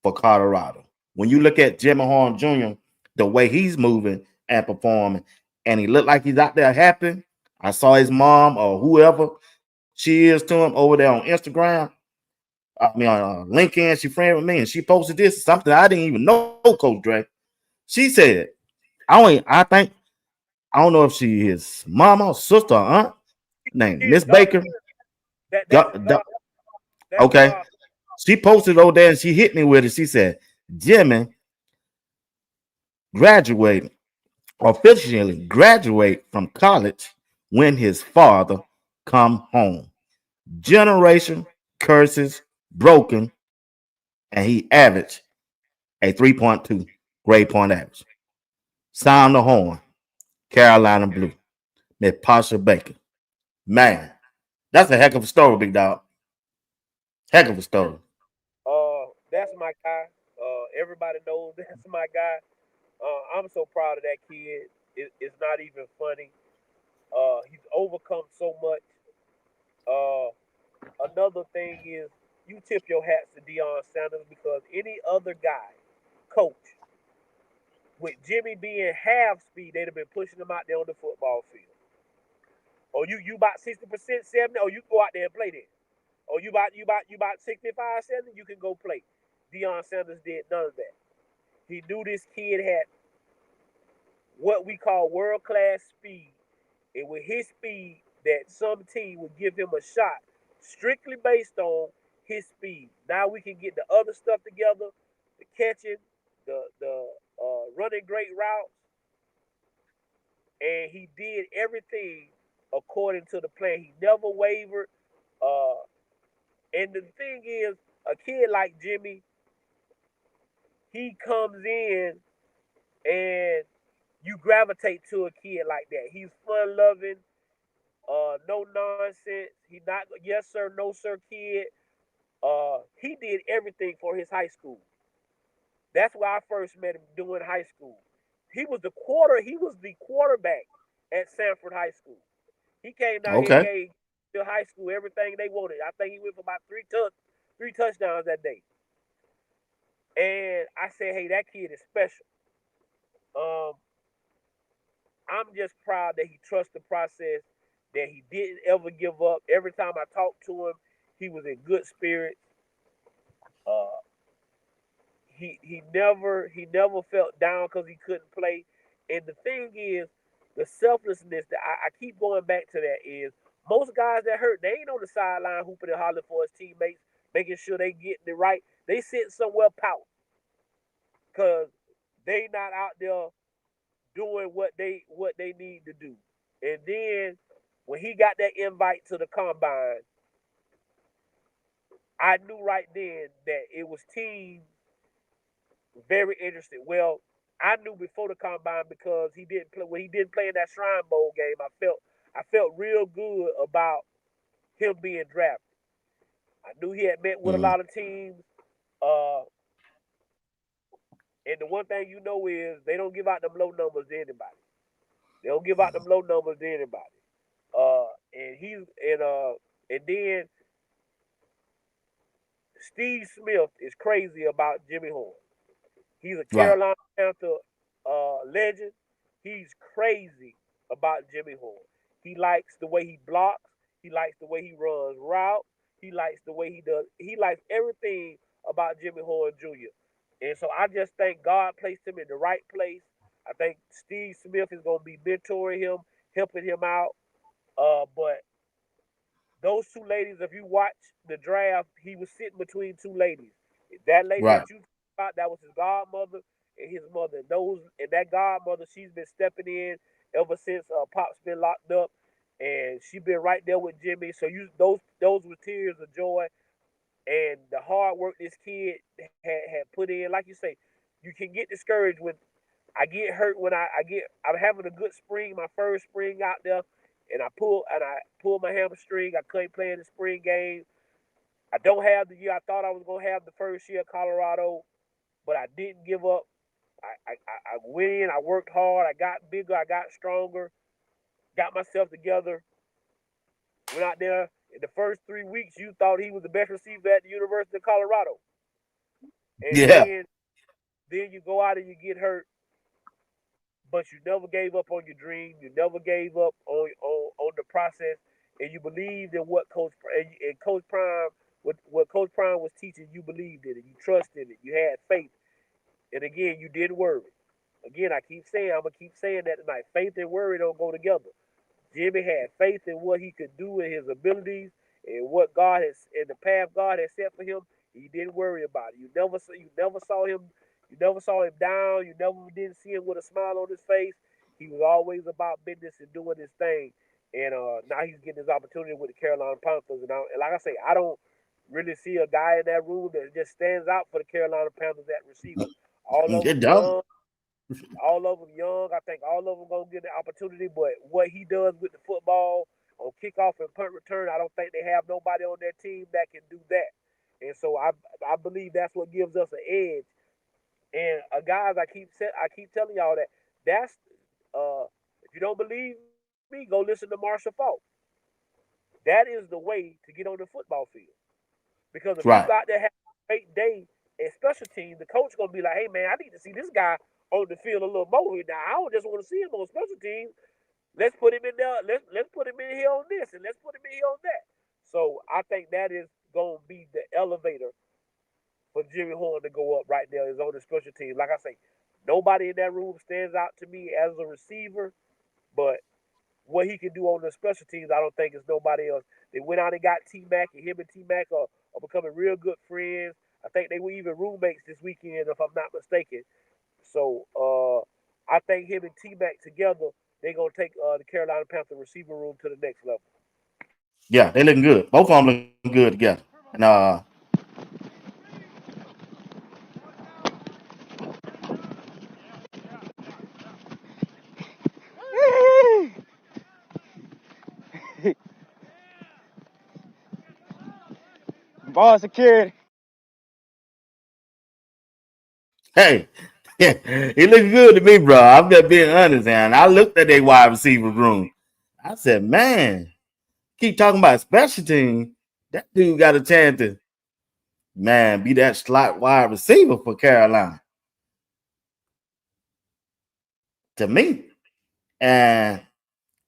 for Colorado. When you look at Jimmy Horn Jr., the way he's moving and performing, and he looked like he's out there happy. I saw his mom or whoever she is to him over there on Instagram. I mean, on LinkedIn, she friend with me, and she posted this something I didn't even know. Coach Dre. She said, I don't know if she is mama, sister, or aunt, named His Miss daughter, Baker. that's his daughter. That's his Okay. daughter. She posted over there and she hit me with it. She said, Jimmy graduated, officially graduate from college when his father come home. Generation curses broken, and he averaged a 3.2 grade point average. Sound the horn, Carolina Blue, Miss Pasha Baker. Man, that's a heck of a story, big dog. Heck of a story. That's my guy. Everybody knows that's my guy. I'm so proud of that kid. It's not even funny. He's overcome so much. Uh, Another thing is you tip your hats to Deion Sanders because any other guy, coach, with Jimmy being half speed, they'd have been pushing him out there on the football field. Or you about 60%, 70, or you go out there and play there. Or you about 65, 70, you can go play. Deion Sanders did none of that. He knew this kid had what we call world class speed. And with his speed, that some team would give him a shot strictly based on his speed. Now we can get the other stuff together, the catching, the running great routes, and he did everything according to the plan. He never wavered. Uh, and the thing is, a kid like Jimmy, he comes in and you gravitate to a kid like that. He's fun loving, no nonsense. He not yes sir, no sir kid. He did everything for his high school. That's where I first met him doing high school. He was the quarterback at Sanford High School. He came down here and Okay. gave the high school everything they wanted. I think he went for about three touchdowns that day. And I said, hey, that kid is special. Um, I'm just proud that he trusts the process, that he didn't ever give up. Every time I talked to him, he was in good spirits. Uh, he never felt down because he couldn't play. And the thing is, the selflessness that I keep going back to that is most guys that hurt, they ain't on the sideline hooping and hollering for his teammates, making sure they getting it right. They sitting somewhere pouting because they not out there doing what they need to do. And then when he got that invite to the combine, I knew right then that it was teams very interested. Well, I knew before the combine because he didn't play when he didn't play in that Shrine Bowl game. I felt real good about him being drafted. I knew he had met with a Mm, lot of teams. Uh, and the one thing you know is they don't give out them low numbers to anybody. They don't give out them low numbers to anybody. And he's and then Steve Smith is crazy about Jimmy Horn. He's a right. Carolina Panther legend. He's crazy about Jimmy Horn. He likes the way he blocks. He likes the way he runs routes. He likes the way he does. He likes everything about Jimmy Horn Jr. And so I just think God placed him in the right place. I think Steve Smith is going to be mentoring him, helping him out. But those two ladies, if you watch the draft, he was sitting between two ladies. That lady Right. that you talked about, that was his godmother and his mother. And that godmother, she's been stepping in ever since Pop's been locked up. and she been right there with Jimmy. So those were tears of joy and the hard work this kid had put in. Like you say, you can get discouraged when I get hurt when I'm having a good spring, my first spring out there, and I pull my hamstring. I couldn't play in the spring game. I don't have the year I thought I was gonna have the first year at Colorado, but I didn't give up. I went in. I worked hard. I got bigger. I got stronger. Got myself together. Went out there in the first 3 weeks. You thought he was the best receiver at the University of Colorado, and Yeah. then you go out and you get hurt, but you never gave up on your dream. You never gave up on the process, and you believed in what Coach Prime what Coach Prime was teaching. You believed in it. You trusted it. You had faith, and again, you didn't worry. Again, I'm gonna keep saying that tonight. Faith and worry don't go together. Jimmy had faith in what he could do in his abilities and what God has and the path God has set for him. He didn't worry about it. You never saw him down. You never didn't see him with a smile on his face. He was always about business and doing his thing. And now he's getting his opportunity with the Carolina Panthers. And like I say, I don't really see a guy in that room that just stands out for the Carolina Panthers at receiver. All of It them does. young, all of them young. I think all of them gonna get the opportunity. But what he does with the football on kickoff and punt return, I don't think they have nobody on their team that can do that. And so I believe that's what gives us an edge. And guys, I keep telling y'all that's if you don't believe me, go listen to Marshall Falk. That is the way to get on the football field. Because if you Right. got to have a great day at special teams, the coach gonna be like, "Hey man, I need to see this guy on the field a little more. Now I don't just want to see him on special teams. Let's put him in there. Let's put him in here on this, and let's put him in here on that." So I think that is gonna be the elevator for Jimmy Horn to go up right there is on the special teams. Like I say, nobody in that room stands out to me as a receiver, but what he can do on the special teams, I don't think is nobody else. They went out and got T Mac, and him and T Mac are becoming real good friends. I think they were even roommates this weekend, if I'm not mistaken. So I think him and T Mac together, they're gonna take the Carolina Panther receiver room to the next level. Yeah, they looking good. Both of them looking good together. And Ball secured. hey, yeah, he looking good to me, bro. I'm just being honest, and I looked at their wide receiver room. I said, man, keep talking about special team. That dude got a chance to, man, be that slot wide receiver for Carolina to me. And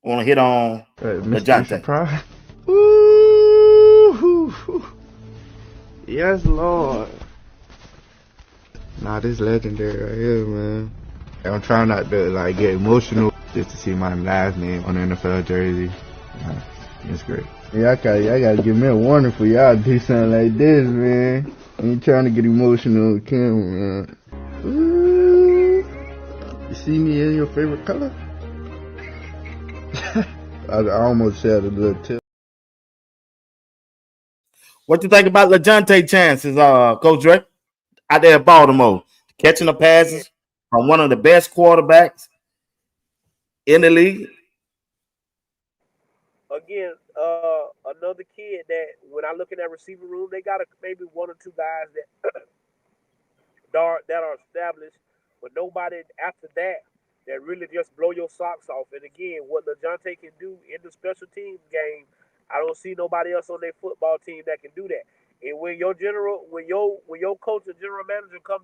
I want to hit on Mystery LeJohntay. surprise. Ooh, yes, Lord. Nah, this legendary right here, man. I'm trying not to like get emotional just to see my last name on the NFL jersey. It's great. Yeah, I gotta give me a warning for y'all do something like this, man. I ain't trying to get emotional on camera, man. Ooh. You see me in your favorite color? I almost said a little tip. What you think about LeJohntay chances, Coach Dre, out there at Baltimore, catching the Again, passes from one of the best quarterbacks in the league? Another kid that when I look in that receiver room, they got maybe one or two guys that are established, but nobody after that really just blow your socks off. And again, what LeJohntay can do in the special teams game, I don't see nobody else on their football team that can do that. And when your coach and general manager come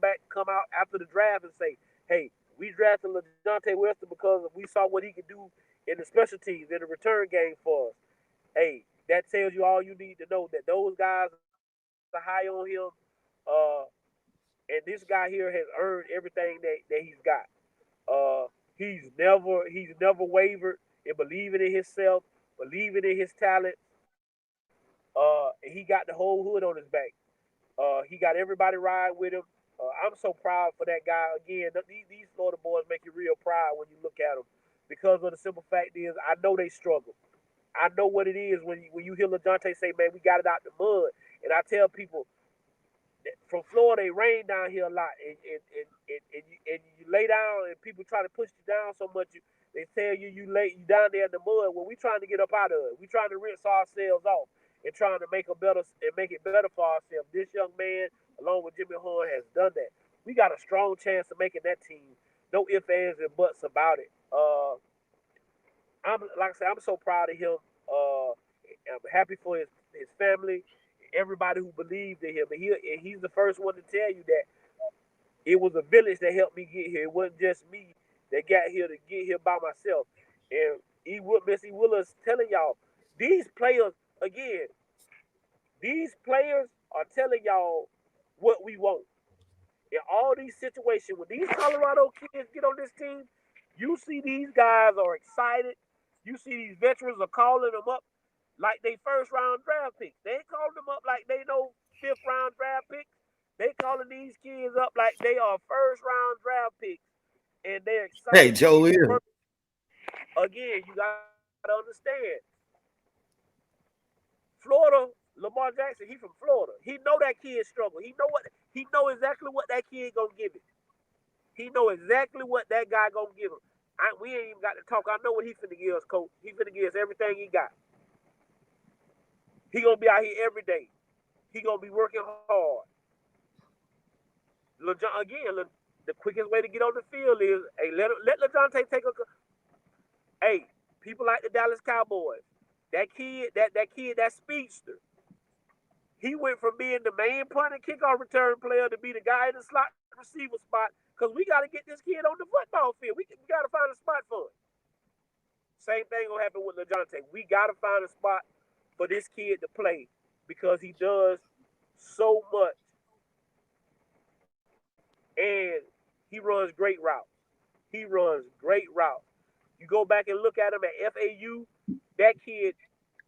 out after the draft and say, "Hey, we drafted LeJohntay Wilson because we saw what he could do in the special teams in the return game for us." Hey, that tells you all you need to know that those guys are high on him. Uh, and this guy here has earned everything that he's got. He's never wavered in believing in himself, believing in his talent. And he got the whole hood on his back. He got everybody riding with him. I'm so proud for that guy. Again, these Florida boys make you real proud when you look at them because of the simple fact is I know they struggle. I know what it is when you hear LaJohntay say, man, we got it out the mud. And I tell people, from Florida, it rained down here a lot, and you lay down, and people try to push you down so much. They tell you you down there in the mud. Well, we trying to get up out of it. We trying to rinse ourselves off and trying to make it better for ourselves. This young man, along with Jimmy Horn, has done that. We got a strong chance of making that team. No ifs, ands, and buts about it. I'm so proud of him. I'm happy for his family, everybody who believed in him. And he's the first one to tell you that it was a village that helped me get here. It wasn't just me that got here to get here by myself. And Missy Willis telling y'all, these players are telling y'all what we want. In all these situations, when these Colorado kids get on this team, you see these guys are excited. You see these veterans are calling them up like they first round draft picks. They ain't calling them up like they know 5th round draft picks. They calling these kids up like they are first round draft picks, and they're excited. Hey, Joe, again, you gotta understand. Florida, Lamar Jackson, he from Florida. He know that kid struggle. He know exactly what that kid gonna give him. He know exactly what that guy gonna give him. We ain't even got to talk. I know what he finna give us, coach. He finna give us everything he got. He gonna be out here every day. He gonna be working hard. Again, the quickest way to get on the field is, hey, let LaJohntay take a. Hey, people like the Dallas Cowboys. That speedster. He went from being the main punt and kickoff return player to be the guy in the slot receiver spot, because we got to get this kid on the football field. We got to find a spot for him. Same thing gonna happen with LaJohntay. We got to find a spot for this kid to play, because he does so much, and he runs great routes. You go back and look at him at FAU, that kid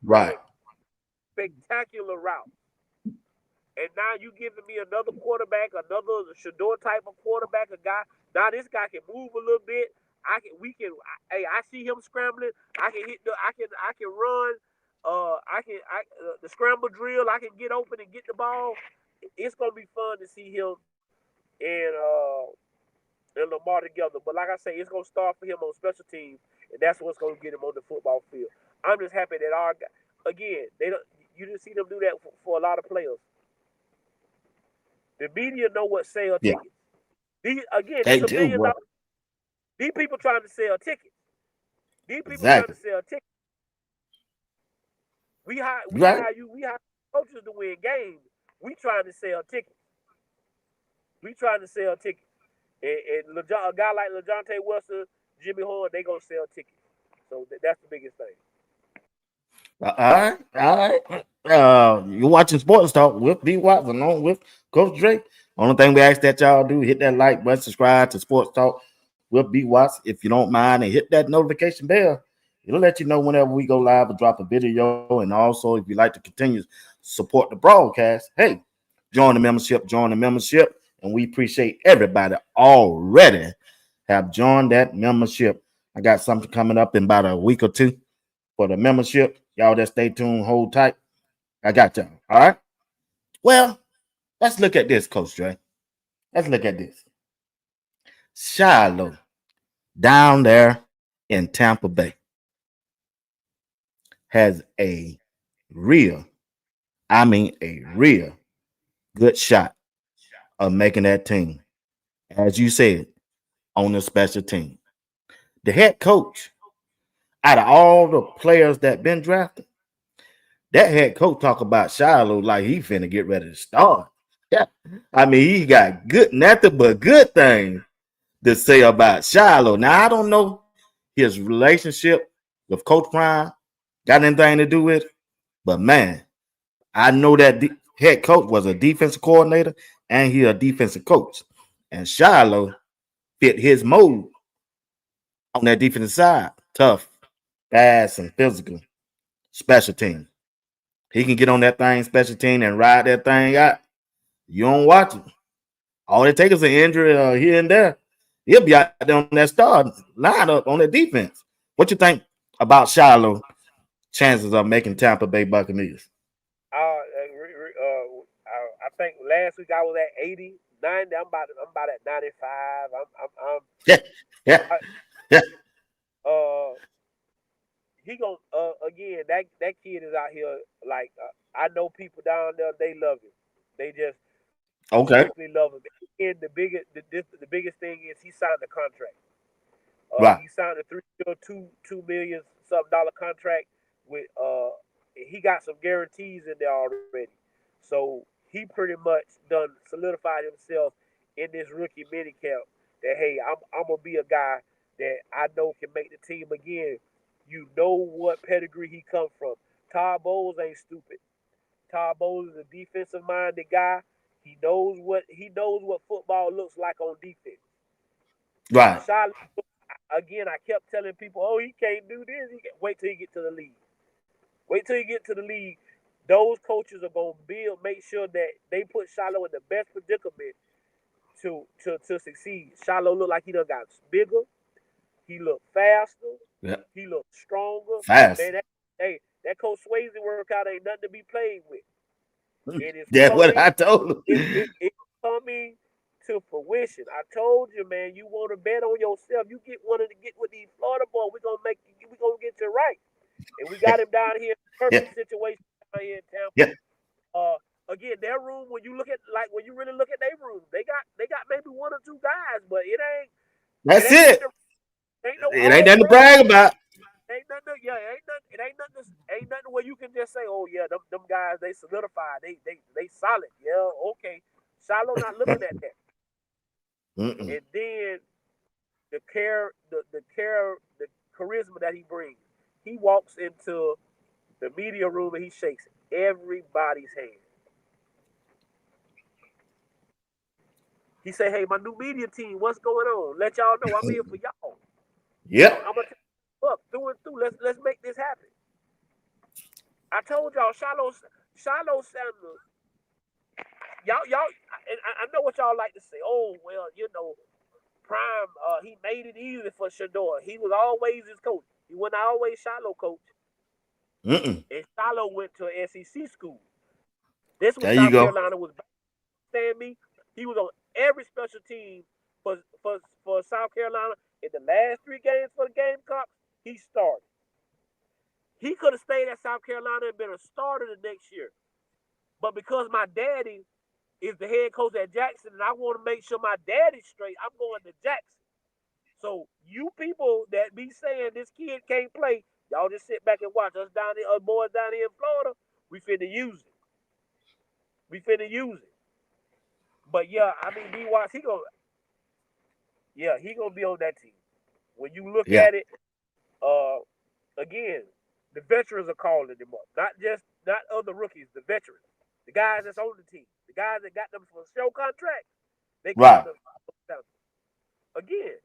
right, spectacular route. And now you giving me another quarterback, another Shedeur type of quarterback, a guy. Now this guy can move a little bit. I see him scrambling. I can run. The scramble drill. I can get open and get the ball. It's gonna be fun to see him and Lamar together. But like I say, it's gonna start for him on special teams, and that's what's gonna get him on the football field. I'm just happy that you didn't see them do that for a lot of players. The media know what sell tickets. These $1 million. These people trying to sell tickets. Trying to sell tickets. We hire coaches to win games. We trying to sell tickets. And a guy like LaJohntay Wilson, Jimmy Horn, they gonna sell tickets. So that's the biggest thing. All right. You're watching Sports Talk with B. Watts along with Coach Dre. Only thing we ask that y'all do, hit that like button, subscribe to Sports Talk with B. Watts if you don't mind, and hit that notification bell. It'll let you know whenever we go live or drop a video. And also, if you like to continue to support the broadcast, hey, join the membership. And we appreciate everybody already have joined that membership. I got something coming up in about a week or two for the membership. Y'all just stay tuned, hold tight. I got y'all. All right. Well, let's look at this, Coach Dre. Let's look at this. Shiloh down there in Tampa Bay has a real good shot of making that team, as you said, on the special team. The head coach, out of all the players that been drafted, that head coach talk about Shiloh like he finna get ready to start. Yeah, I mean, he got nothing but good things to say about Shiloh. Now, I don't know his relationship with Coach Prime got anything to do with it, but man, I know that head coach was a defensive coordinator and he a defensive coach, and Shiloh fit his mold on that defensive side. Tough, fast, and physical. Special team. He can get on that thing, special team, and ride that thing out. You don't watch it. All it takes is an injury here and there. He'll be out there on that start lineup on the defense. What you think about Shiloh chances of making Tampa Bay Buccaneers? I think last week I was at 80, 90. I'm about at 95. Yeah, yeah, I, yeah. he gon' again. That kid is out here like I know people down there. They love him. They just Okay, strictly love him. And the biggest thing is he signed a contract. right, He signed a 3-year, $2 million something dollar contract with he got some guarantees in there already. So he pretty much done solidified himself in this rookie minicamp that hey, I'm gonna be a guy that I know can make the team again. You know what pedigree he come from. Todd Bowles ain't stupid. Todd Bowles is a defensive minded guy. He knows what football looks like on defense. right. Shiloh, again, I kept telling people, oh, he can't do this. Wait till he get to the league. Wait till you get to the league. Those coaches are gonna make sure that they put Shiloh in the best predicament to succeed. Shiloh look like he done got bigger. He look faster. Yeah, He look stronger. fast. Man, that Coach Swayze workout ain't nothing to be played with. It is That's what coming. I told him. It's coming to fruition. I told you, man. You want to bet on yourself. You wanted to get with these Florida boys. We're gonna get you right. And we got him down here. Yeah, Perfect situation down here in Tampa. yeah. Again, their room. When you really look at their room, they got maybe one or two guys, but it That's ain't it. nothing. Ain't no It ain't all nothing to pro. brag about. Ain't nothing. Yeah, ain't nothing where you can just say, oh yeah, them guys they solidified. They solid. Yeah, okay. Shiloh not looking at that. Mm-mm. And then the charisma that he brings. He walks into the media room and he shakes everybody's hand. He say, "Hey, my new media team, what's going on? Let y'all know I'm here for y'all. Yep. I'm gonna look through and through. Let's make this happen." I told y'all, Shedeur Sanders. Y'all, and I know what y'all like to say. Oh well, Prime. He made it easy for Shedeur. He was always his coach. He wasn't always Shiloh coach. Mm-mm. And Shiloh went to an SEC school. This was There you South go. Carolina was. Understand me? He was on every special team for South Carolina. In the last 3 games for the Gamecocks, he started. He could have stayed at South Carolina and been a starter the next year. But because my daddy is the head coach at Jackson and I want to make sure my daddy's straight, I'm going to Jackson. So you people that be saying this kid can't play, y'all just sit back and watch us down there, us boys down here in Florida. We finna use it. But yeah, I mean, D Watts, he gonna be on that team. When you look Yeah. at it, again, the veterans are calling them up. Not other rookies, the veterans. The guys that's on the team. The guys that got them for show contracts, they calling Right. them down. Again,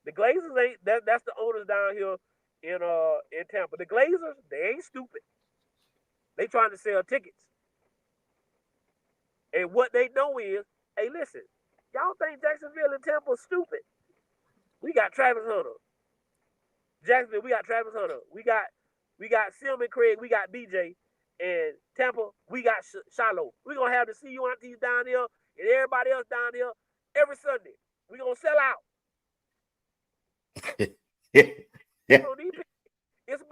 the Glazers ain't that's the owners down here in Tampa. The Glazers, they ain't stupid. They trying to sell tickets. And what they know is, hey, listen, y'all think Jacksonville and Tampa stupid? We got Travis Hunter. Jacksonville, we got Travis Hunter. We got Silman Craig. We got BJ. And Tampa, we got Shiloh. We're going to have the CU aunties down here and everybody else down here every Sunday. We're going to sell out. Yeah. It's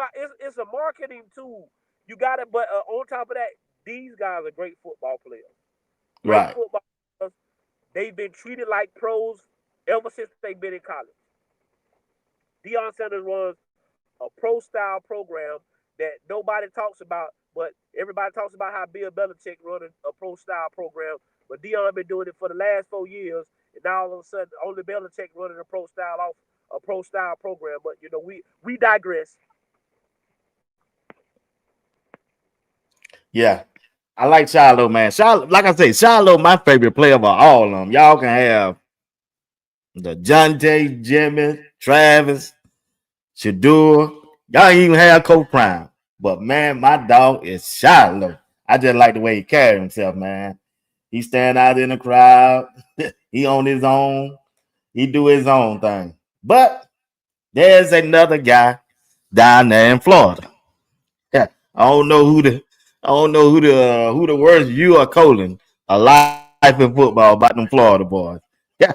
a marketing tool. You got it, but on top of that, these guys are great football players. Great Right. football players. They've been treated like pros ever since they've been in college. Deion Sanders runs a pro-style program that nobody talks about, but everybody talks about how Bill Belichick running a pro-style program. But Deion been doing it for the last 4 years, and now all of a sudden, only Belichick running a pro-style program. But we digress. Yeah. I like Shiloh, man. Shiloh, like I say, Shiloh, my favorite player of all of them. Y'all can have the Jonte, Jimmy, Travis, Shedeur. Y'all ain't even have Coach Prime. But man, my dog is Shiloh. I just like the way he carry himself, man. He stand out in the crowd. He on his own. He do his own thing. But there's another guy down there in Florida. I don't know who the worst, you or Colin. A life in football about them Florida boys. Yeah,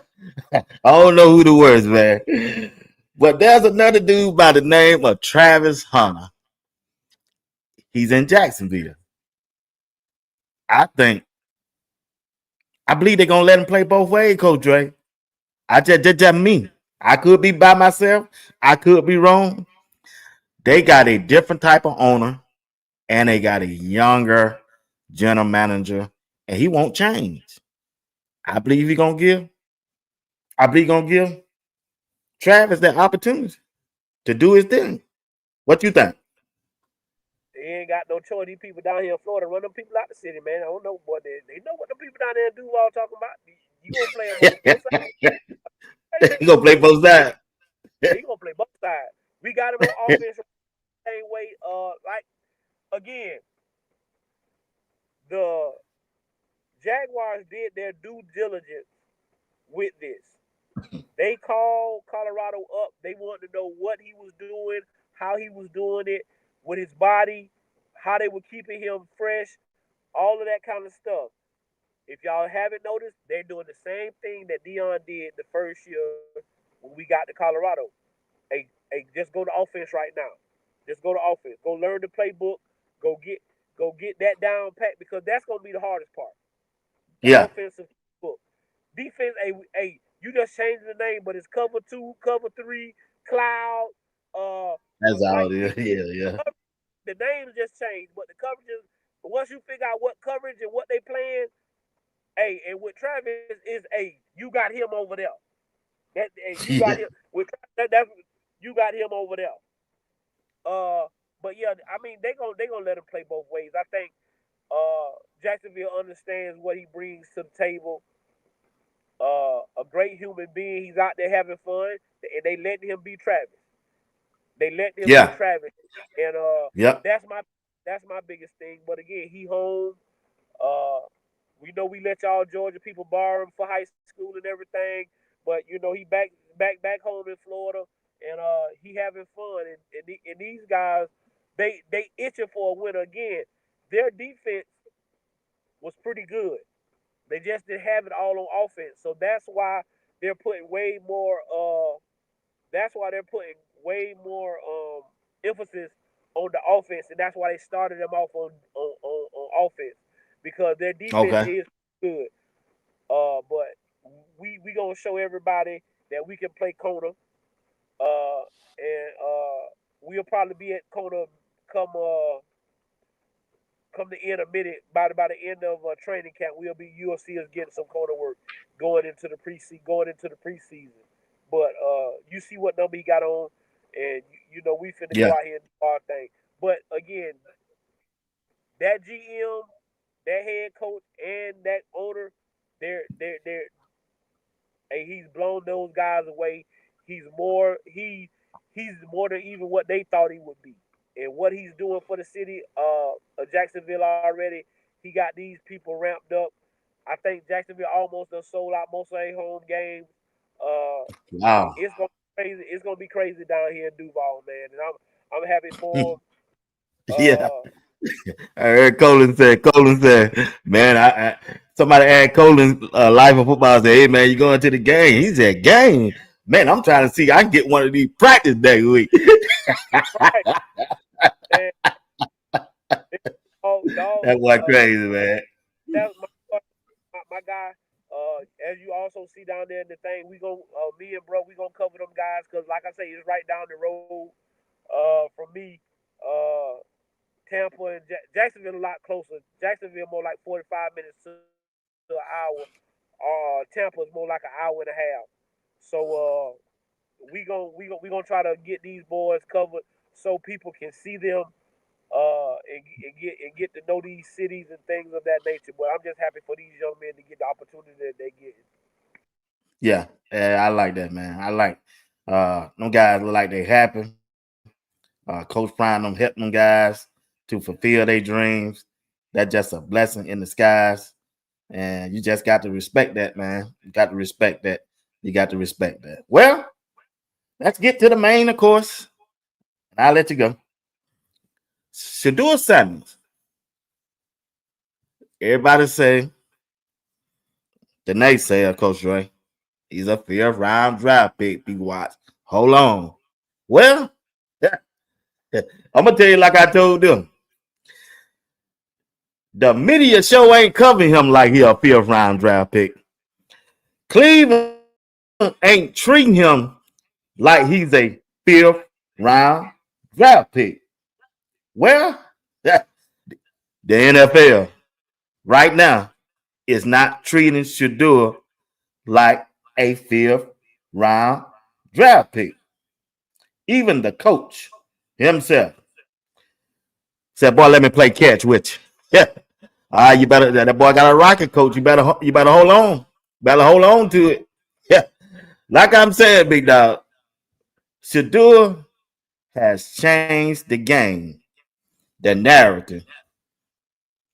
I don't know who the worst, man. But there's another dude by the name of Travis Hunter. He's in Jacksonville. I think I believe they're gonna let him play both ways, Coach Dre. Just me. I could be by myself. I could be wrong. They got a different type of owner, and they got a younger general manager, and he won't change. I believe he gonna give. I believe he gonna give Travis that opportunity to do his thing. What you think? They ain't got no choice. These people down here in Florida run them people out the city, man. I don't know, boy. They know what the people down there do all talking about. You gonna play them both sides? He gonna play both sides. He gonna play both sides. We got him on offense the same way. Like again, the Jaguars did their due diligence with this. They called Colorado up. They wanted to know what he was doing, how he was doing it with his body, how they were keeping him fresh, all of that kind of stuff. If y'all haven't noticed, they're doing the same thing that Deion did the first year when we got to Colorado. Hey, just go to offense right now. Just go to offense. Go learn the playbook. Go get go get that down pat because that's gonna be the hardest part. The Yeah, offensive book. Defense, you just changed the name, but it's cover two, cover three, cloud, that's all white it is. tee. Yeah, The names just changed, but the coverages. But once you figure out what coverage and what they playing, and with Travis is you got him over there. You got yeah, him with that's you got him over there. Uh, but yeah, I mean they gonna let him play both ways. I think Jacksonville understands what he brings to the table. A great human being. He's out there having fun, and they letting him be Travis. They let him be yeah, Travis, and yeah, that's my biggest thing. But again, he home. Uh, we know we let y'all Georgia people borrow him for high school and everything, but you know he back home in Florida, and he having fun. And these guys, they itching for a win again. Their defense was pretty good. They just didn't have it all on offense, so that's why they're putting way more. That's why they're putting way more emphasis on the offense, and that's why they started them off on offense because their defense okay, is good. But we gonna show everybody that we can play Kona, and we'll probably be at Kona come come the end of minute by the end of training camp. You'll see us getting some Kona work going into the preseason. But you see what number he got on, and you know we finna go yeah, out here and do our thing. But again, that GM, that head coach, and that owner, they're and he's blown those guys away. He's more he's more than even what they thought he would be, and what he's doing for the city of Jacksonville already. He got these people ramped up. I think Jacksonville almost done sold out most of their home games. Uh, wow, it's gonna be crazy. It's gonna be crazy down here in Duval, man, and I'm happy for him. yeah. Uh, I heard Colin said, man, somebody asked Colin life of football. Said, hey man, you going to the game? He said, game. Man, I'm trying to see. I can get one of these practice day week. right, and dog. That boy crazy, man. That's my guy. As you also see down there in the thing, me and bro, we gonna cover them guys because, like I say, it's right down the road. From me, uh, Tampa and Jacksonville a lot closer. Jacksonville more like 45 minutes to an hour. Tampa is more like an hour and a half. So we gonna try to get these boys covered so people can see them and get to know these cities and things of that nature. But I'm just happy for these young men to get the opportunity that they get. Yeah, I like that, man. I like them guys look like they happy. Coach Prime them help them guys to fulfill their dreams. That's just a blessing in disguise. And you just got to respect that, man. You got to respect that. You got to respect that. Well, let's get to the main, of course. And I'll let you go. Shedeur Sanders. Everybody say the naysayer, Coach Dre. He's a 5th round draft pick. Be watch. Hold on. Well, I'm gonna tell you like I told them. The media show ain't covering him like he a 5th round draft pick. Cleveland ain't treating him like he's a 5th round draft pick. Well, the NFL right now is not treating Shedeur like a 5th round draft pick. Even the coach himself said, "Boy, let me play catch with you." Yeah. You better. That boy got a rocket, coach. You better hold on. Better hold on to it. Yeah. Like I'm saying, big dog, Shedeur has changed the game, the narrative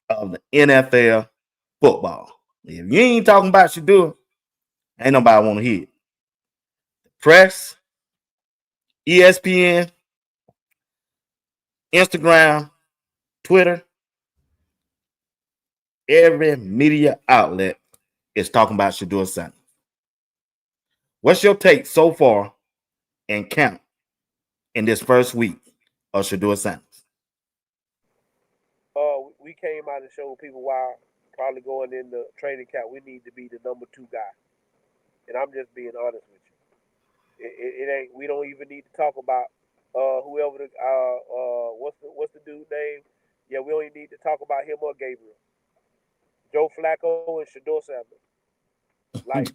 of the NFL football. If you ain't talking about Shedeur, ain't nobody want to hear it. Press, ESPN, Instagram, Twitter, every media outlet is talking about Shedeur Sanders. What's your take so far in camp in this first week of Shedeur Sanders? We came out and showed people why probably going in the training camp we need to be the number 2 guy. And I'm just being honest with you. It ain't. We don't even need to talk about whoever the what's the dude name? Yeah, we don't even need to talk about him or Gabriel, Joe Flacco and Shedeur Sanders. Like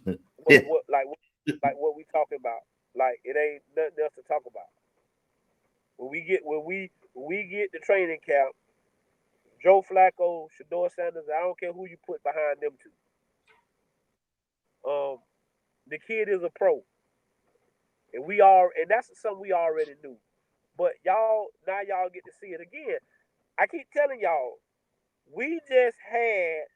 Yeah. what we talking about? Like it ain't nothing else to talk about. When we get the training camp, Joe Flacco, Shedeur Sanders, I don't care who you put behind them two. The kid is a pro, and that's something we already knew. But y'all get to see it again. I keep telling y'all, we just had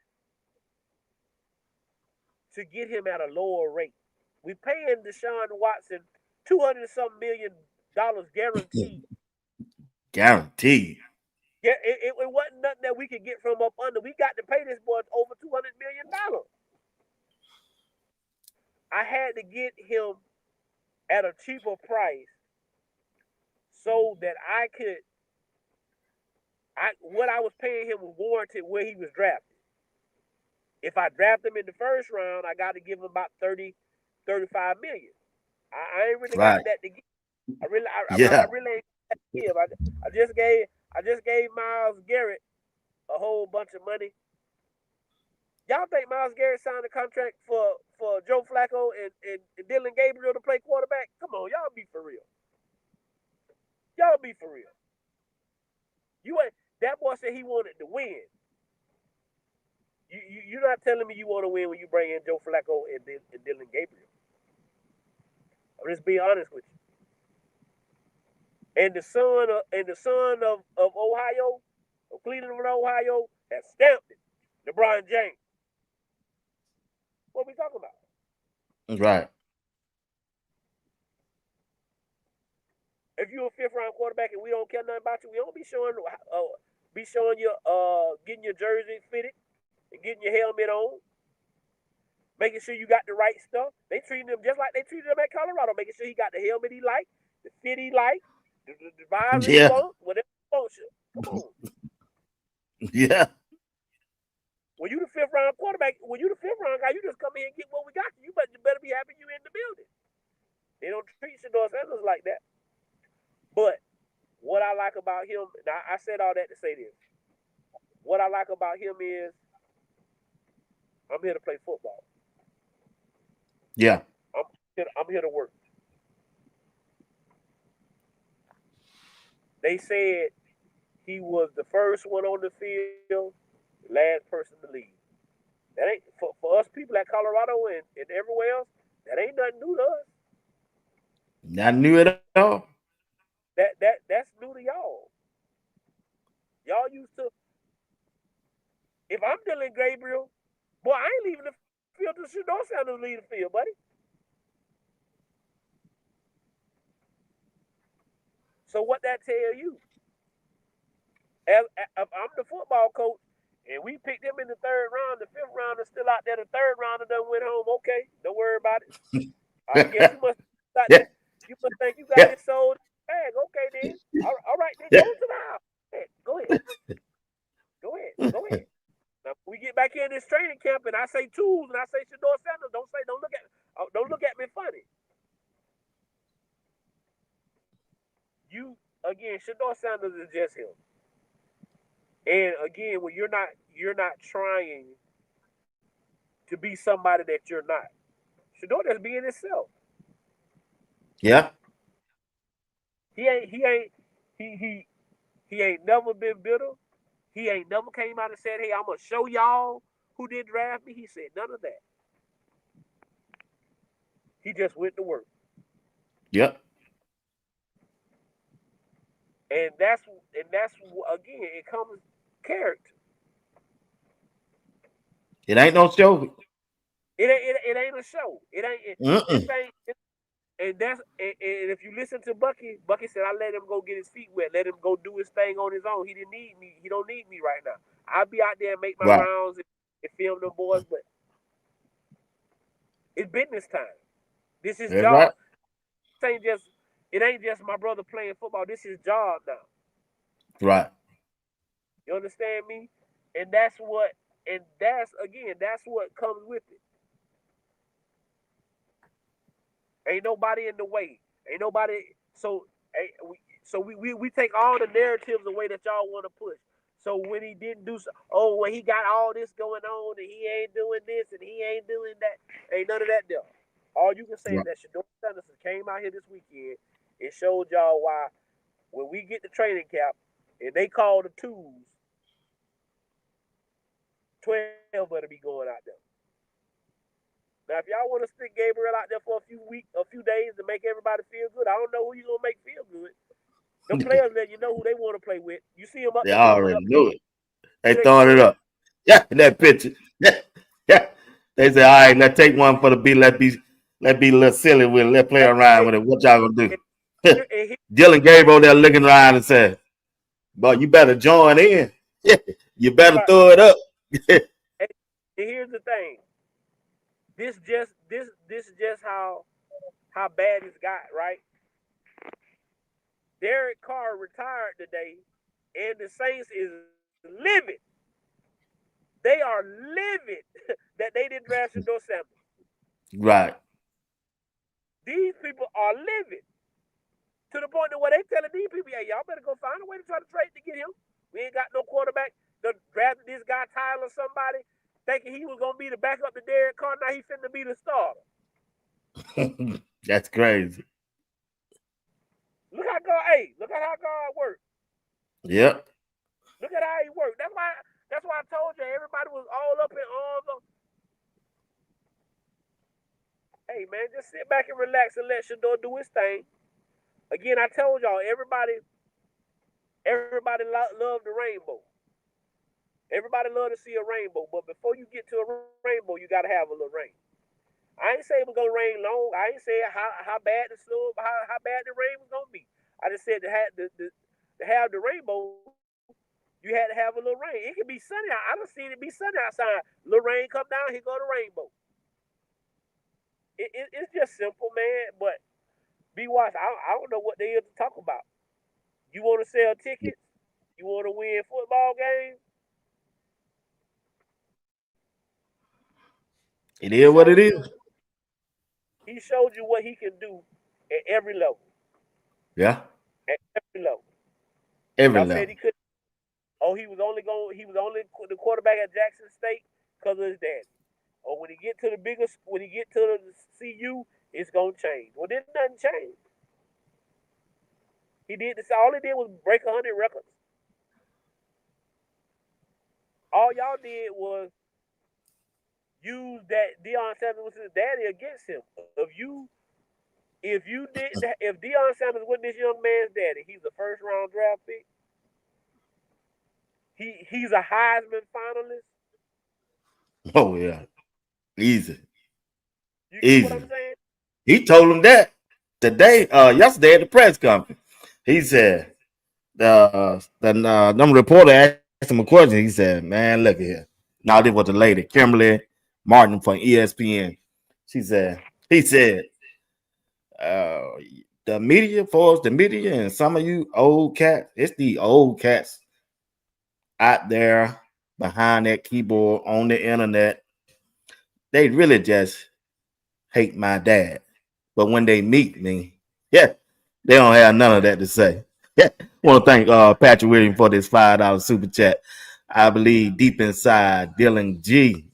to get him at a lower rate. We paying Deshaun Watson $200-some million guaranteed. Guaranteed. Yeah, it wasn't nothing that we could get from up under. We got to pay this boy over $200 million. I had to get him at a cheaper price so that what I was paying him was warranted where he was drafted. If I draft him in the first round, I got to give him about 30, 35 million. I ain't really got that to give. I really ain't got that to give. I just gave Myles Garrett a whole bunch of money. Y'all think Myles Garrett signed a contract for Joe Flacco and Dylan Gabriel to play quarterback? Come on, y'all be for real. Y'all be for real. That boy said he wanted to win. You're not telling me you want to win when you bring in Joe Flacco and Dylan Gabriel. I'm just being honest with you. And the son of Ohio, of Cleveland, Ohio, has stamped it. LeBron James. What we talking about? Right. If you're a 5th round quarterback and we don't care nothing about you, we don't be showing you getting your jersey fitted and getting your helmet on, making sure you got the right stuff. They treating him just like they treated him at Colorado, making sure he got the helmet he liked, the fit he liked, the visor he wants, whatever he wants. Come on. Yeah. When you the 5th round quarterback, when you the 5th round guy, you just come in and get what we got you. You better be happy you in the building. They don't treat Shedeur Sanders like that. But what I like about him, now I said all that to say this. What I like about him is I'm here to play football. Yeah. I'm here to work. They said he was the first one on the field, the last person to leave. That ain't for us people at Colorado and everywhere else. That ain't nothing new to us. Not new at all. That's new to y'all. Y'all used to. If I'm Dylan Gabriel, boy, I ain't leaving the field till Shedeur Sanders leave the field, buddy. So what that tell you? if I'm the football coach and we picked him in the 3rd round, the 5th round is still out there, the 3rd rounder done went home. Okay, don't worry about it. I guess you must think you got this sold bag. Okay then. All right then, go to the house. Go ahead. Go ahead. Now we get back in this training camp and I say tools and I say Shedeur Sanders. Don't look at me funny. You again, Shedeur Sanders is just him. And again, when you're not trying to be somebody that you're not. Shedeur just being himself. Yeah. He ain't never been bitter. He ain't never came out and said, "Hey, I'm gonna show y'all who did draft me." He said none of that. He just went to work. Yep. And that's again, it comes character. It ain't no show. It ain't a show. It ain't. And if you listen to Bucky said, "I let him go get his feet wet, let him go do his thing on his own. He didn't need me. He don't need me right now. I'll be out there and make my rounds and film them boys, but it's business time. This is job. Right. It ain't just my brother playing football. This is job now. Right. You understand me? And that's what comes with it. Ain't nobody in the way. Ain't nobody. So we take all the narratives away that y'all want to push. So when he didn't do so, when he got all this going on and he ain't doing this and he ain't doing that, ain't none of that there. All you can say is that Shedeur Sanders came out here this weekend and showed y'all why when we get to training camp and they call the twos, 12 better be going out there. Now, if y'all want to stick Gabriel out there for a few days to make everybody feel good, I don't know who you gonna make feel good. Them players let you know who they want to play with. You see them up there. They already knew it. They throwing it up. Yeah, that picture. Yeah. They say, all right, let's take one for the beat. Let's be a little silly with it. Let's play around with it. What y'all gonna do? Dylan Gabriel there looking around and said, "Boy, you better join in. You better throw it up." And here's the thing. This just how bad it's got, right? Derek Carr retired today, and the Saints is livid. They are livid that they didn't draft Shedeur Sanders. Right. These people are livid to the point that where they telling these people, "Hey, y'all better go find a way to try to trade to get him. We ain't got no quarterback. They drafted this guy Tyler somebody, thinking he was gonna be the backup to Derek Carr. Now he's finna be the starter." That's crazy. Look at how God works. Yep. Look at how he worked. That's why I told you everybody was all up in arms of. Hey man, just sit back and relax and let Shedeur do his thing. Again, I told y'all everybody love the rainbow. Everybody love to see a rainbow, but before you get to a rainbow, you gotta have a little rain. I ain't say it was gonna rain long. I ain't say how bad the snow, how bad the rain was gonna be. I just said to have the rainbow, you had to have a little rain. It could be sunny. I done seen it be sunny outside. Little rain come down, here go the rainbow. It's just simple, man. But be watch. I don't know what they are to talk about. You want to sell tickets? You want to win football games? It is what it is. He showed you what he can do at every level. Yeah. At every level. Every level. Said he could. He was only the quarterback at Jackson State because of his daddy. Or when he get to the CU, it's gonna change. Well, then nothing changed. He did this. All he did was break 100 records. All y'all did was use that Deion Sanders was his daddy against him. If Deion Sanders wasn't this young man's daddy, he's a first round draft pick. He's a Heisman finalist. Oh yeah, easy. You get what I'm saying? He told him that today, yesterday at the press conference. He said, them reporter asked him a question. He said, "Man, look at here." Now this was the lady, Kimberly Martin from ESPN. He said, uh, the media, for us, the media, and some of you old cats, it's the old cats out there behind that keyboard on the internet. They really just hate my dad. But when they meet me, yeah, they don't have none of that to say. Yeah. Want to thank Patrick Williams for this $5 super chat. I believe deep inside, Dylan G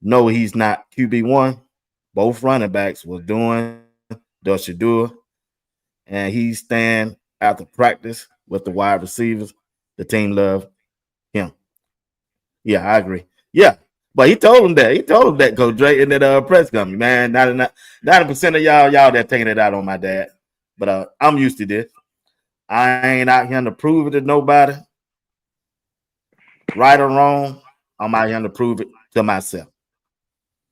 know he's not QB1. Both running backs was doing the Shedeur, and he's stand after practice with the wide receivers. The team love him. Yeah, I agree. Yeah. But he told him that. He told him that, Coach Dre, in that press conference, man. 90% of y'all that taking it out on my dad. But I'm used to this. I ain't out here to prove it to nobody. Right or wrong, I'm out here to prove it to myself.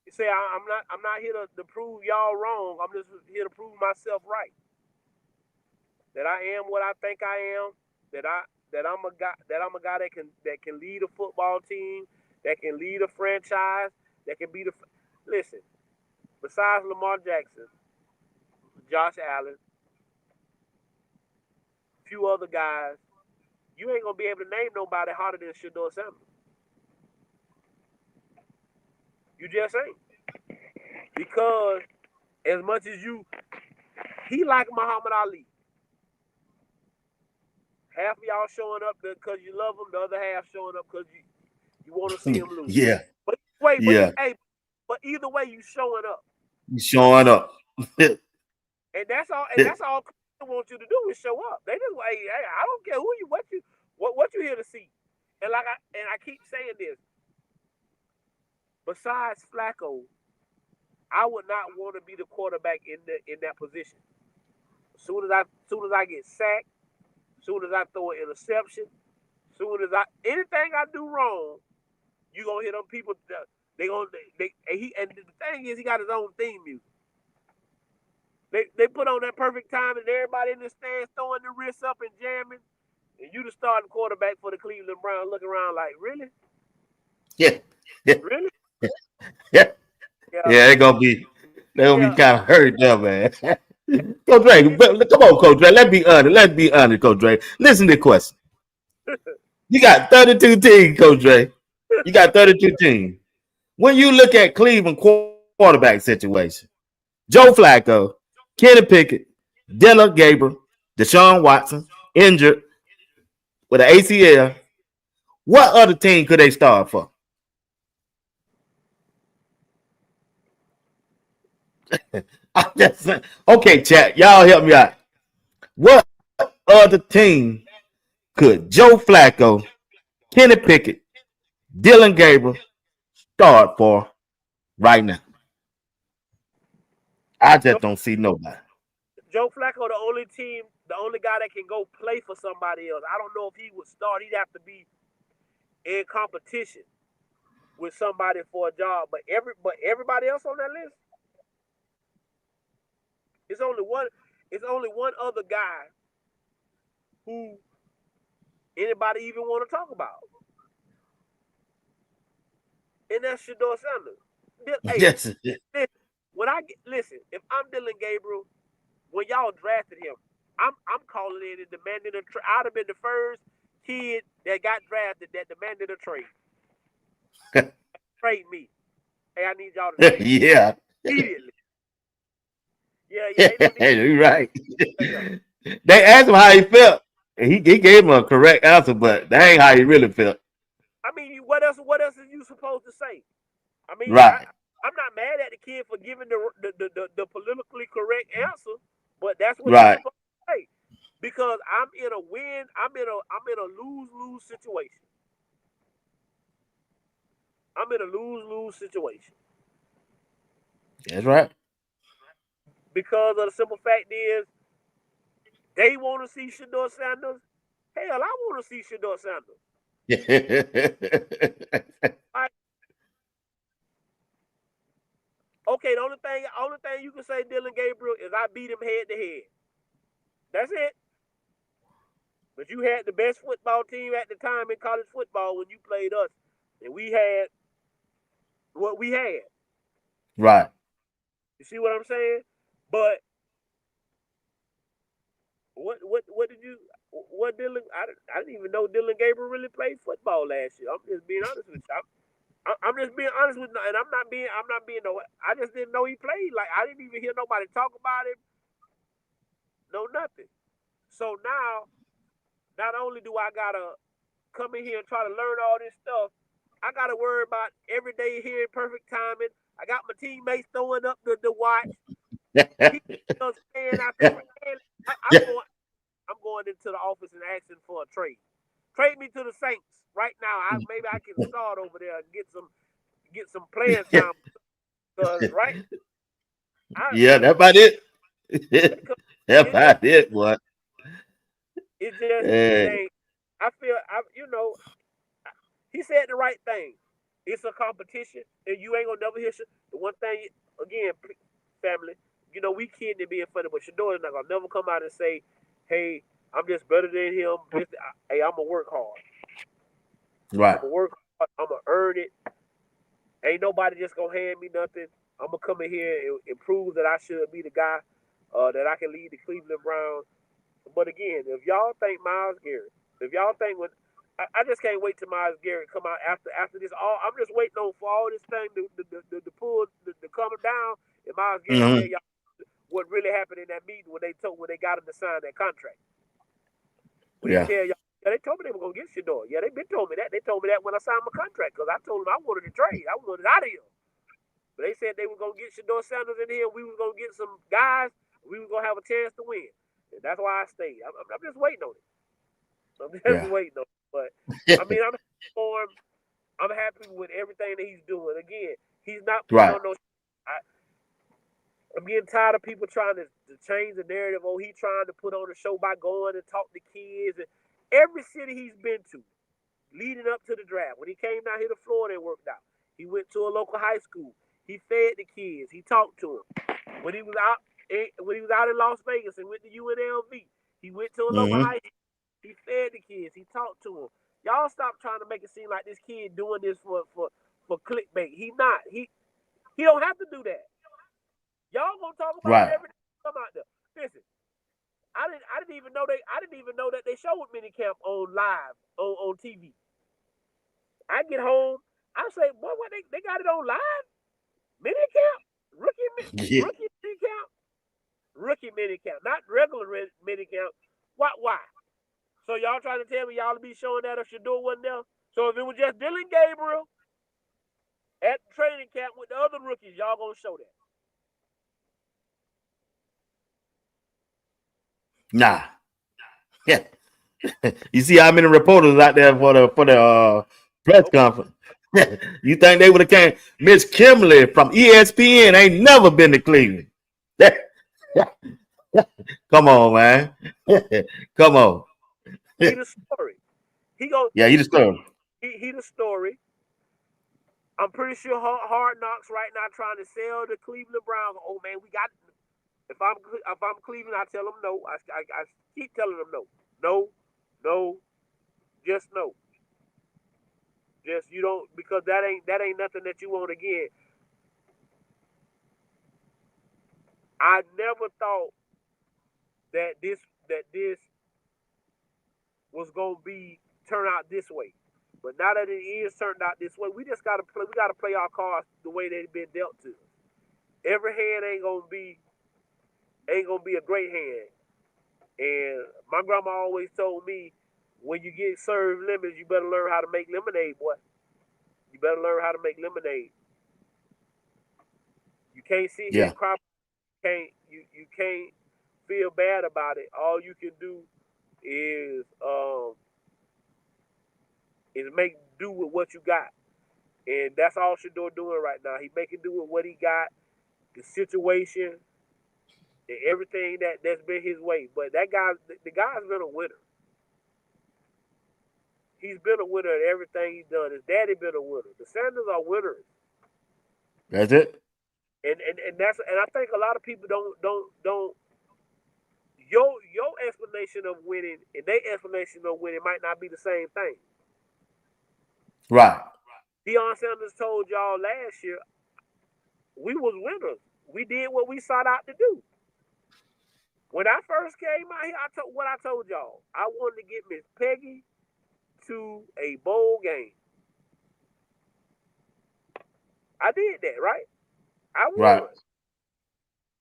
You say I'm not here to prove y'all wrong. I'm just here to prove myself right. That I am what I think I am. That I'm a guy that can lead a football team, that can lead a franchise, that can be the. Listen, besides Lamar Jackson, Josh Allen, a few other guys, you ain't gonna be able to name nobody harder than Shedeur Sanders. You just ain't. Because as much as he like Muhammad Ali. Half of y'all showing up because you love him, the other half showing up because you want to see him lose. Yeah. But wait, yeah. but either way, you showing up. You showing up. And that's all. And that's all I want you to do is show up. They just hey, I don't care who you what you here to see. And I keep saying this. Besides Flacco, I would not want to be the quarterback in that position. As soon as I get sacked, as soon as I throw an interception, as soon as anything I do wrong, you gonna hit them people. And the thing is, he got his own theme music. They put on that perfect time, and everybody in the stands throwing the wrists up and jamming, and you the starting quarterback for the Cleveland Browns, looking around like, really? Yeah. Really? Yeah. They're gonna be kind of hurt there, man. Coach Dre, come on, Coach Dre. Let's be honest. Let's be honest, Coach Dre. Listen to the question. You got 32 teams, Coach Dre. You got 32 teams. When you look at Cleveland quarterback situation, Joe Flacco, Kenny Pickett, Dylan Gabriel, Deshaun Watson, injured with an ACL. What other team could they start for? I'm just saying. Okay, chat. Y'all help me out. What other team could Joe Flacco, Kenny Pickett, Dylan Gabriel start for right now? I just don't see nobody. Joe Flacco, the only guy that can go play for somebody else. I don't know if he would start. He'd have to be in competition with somebody for a job. But everybody else on that list, it's only one other guy who anybody even want to talk about. And that's Shedeur Sanders. Hey, Yes. listen, if I'm Dylan Gabriel, when y'all drafted him, I'm calling in and demanding a trade. I'd have been the first kid that got drafted that demanded a trade. Trade me. Hey, I need y'all to trade me. Yeah. Immediately. Yeah. You're right. They asked him how he felt. And he gave him a correct answer, but that ain't how he really felt. I mean, what else are you supposed to say? I mean, Right. I'm not mad at the kid for giving the politically correct answer, but that's what he's Right. supposed to say. Because I'm in a lose-lose situation. I'm in a lose-lose situation. That's right. Because of the simple fact is, they want to see Shedeur Sanders. Hell, I want to see Shedeur Sanders. Okay, the only thing you can say, Dylan Gabriel, is I beat him head to head. That's it. But you had the best football team at the time in college football when you played us, and we had what we had. Right. You see what I'm saying? But what did you what Dylan? I didn't even know Dylan Gabriel really played football last year. I'm just being honest with you. I'm just being honest with you, and I'm not being no. I just didn't know he played. Like I didn't even hear nobody talk about him. No nothing. So now, not only do I gotta come in here and try to learn all this stuff, I gotta worry about every day here in perfect timing. I got my teammates throwing up the watch. People staying out there. Man, I'm going into the office and asking for a trade. Trade me to the Saints right now. Maybe I can start over there and get some playing time. Cause right, Yeah, that's about it. That's it just about it, boy. it ain't. I feel he said the right thing. It's a competition, and you ain't gonna never hear shit. The one thing again, family, we kidding and being funny, but Shedeur is not gonna never come out and say, "Hey, I'm just better than him." Hey, I'm gonna work hard. Right. I'm gonna work hard. I'm gonna earn it. Ain't nobody just gonna hand me nothing. I'm gonna come in here and prove that I should be the guy, that I can lead the Cleveland Browns. But again, if y'all think Myles Garrett, if y'all think I just can't wait till Myles Garrett come out after this. I'm just waiting on for all this thing to pull to come down. And Myles Garrett tell y'all what really happened in that meeting when they got him to sign that contract. When he tell y'all, yeah, they told me they were gonna get Shedeur. Yeah, they been told me that. They told me that when I signed my contract because I told them I wanted to trade. I wanted out of here. But they said they were gonna get Shedeur Sanders in here. We were gonna get some guys. We were gonna have a chance to win. And that's why I stayed. I'm just waiting on it. I'm just waiting on it. But I mean, I'm happy for him. I'm happy with everything that he's doing. Again, he's not putting on no. I'm getting tired of people trying to change the narrative. Oh, he's trying to put on a show by going and talk to kids. And every city he's been to, leading up to the draft, when he came down here to Florida and worked out, he went to a local high school. He fed the kids. He talked to them. When he was out in Las Vegas and went to UNLV, he went to a local high school. He fed the kids. He talked to them. Y'all stop trying to make it seem like this kid doing this for clickbait. He not. He don't have to do that. Y'all gonna talk about him every time he come out there. Listen, I didn't even know that they showed minicamp on live on TV. I get home, I say, boy, what they got it on live? Minicamp? Rookie minicamp? Rookie minicamp, not regular minicamp. Why? So y'all trying to tell me y'all to be showing that if Shedeur wasn't there? So if it was just Dylan Gabriel at the training camp with the other rookies, y'all gonna show that? Nah. Yeah. You see how many reporters out there for the press conference? You think they would have came? Miss Kimberly from ESPN ain't never been to Cleveland. Come on, man. Come on. He the story. He the story. He the story. I'm pretty sure Hard Knocks right now trying to sell the Cleveland Browns. Oh man, we got. If I'm Cleveland, I tell them no. I keep telling them no, just no. Just you don't, because that ain't nothing that you want again. I never thought that this was gonna turn out this way. But now that it is turned out this way, we just gotta play. We gotta play our cards the way they've been dealt to. Every hand ain't gonna be a great hand. And my grandma always told me, when you get served lemons, you better learn how to make lemonade, boy. You better learn how to make lemonade. You can't sit here and cry. You can't feel bad about it. All you can do is make do with what you got. And that's all Shedeur doing right now. He making do with what he got, the situation, and everything that's been his way. But the guy's been a winner. He's been a winner at everything he's done. His daddy been a winner. The Sanders are winners. That's it. And I think a lot of people don't your explanation of winning and their explanation of winning might not be the same thing. Right. Deion Sanders told y'all last year we was winners. We did what we sought out to do. When I first came out here, I told y'all. I wanted to get Miss Peggy to a bowl game. I did that, right? I Right. won.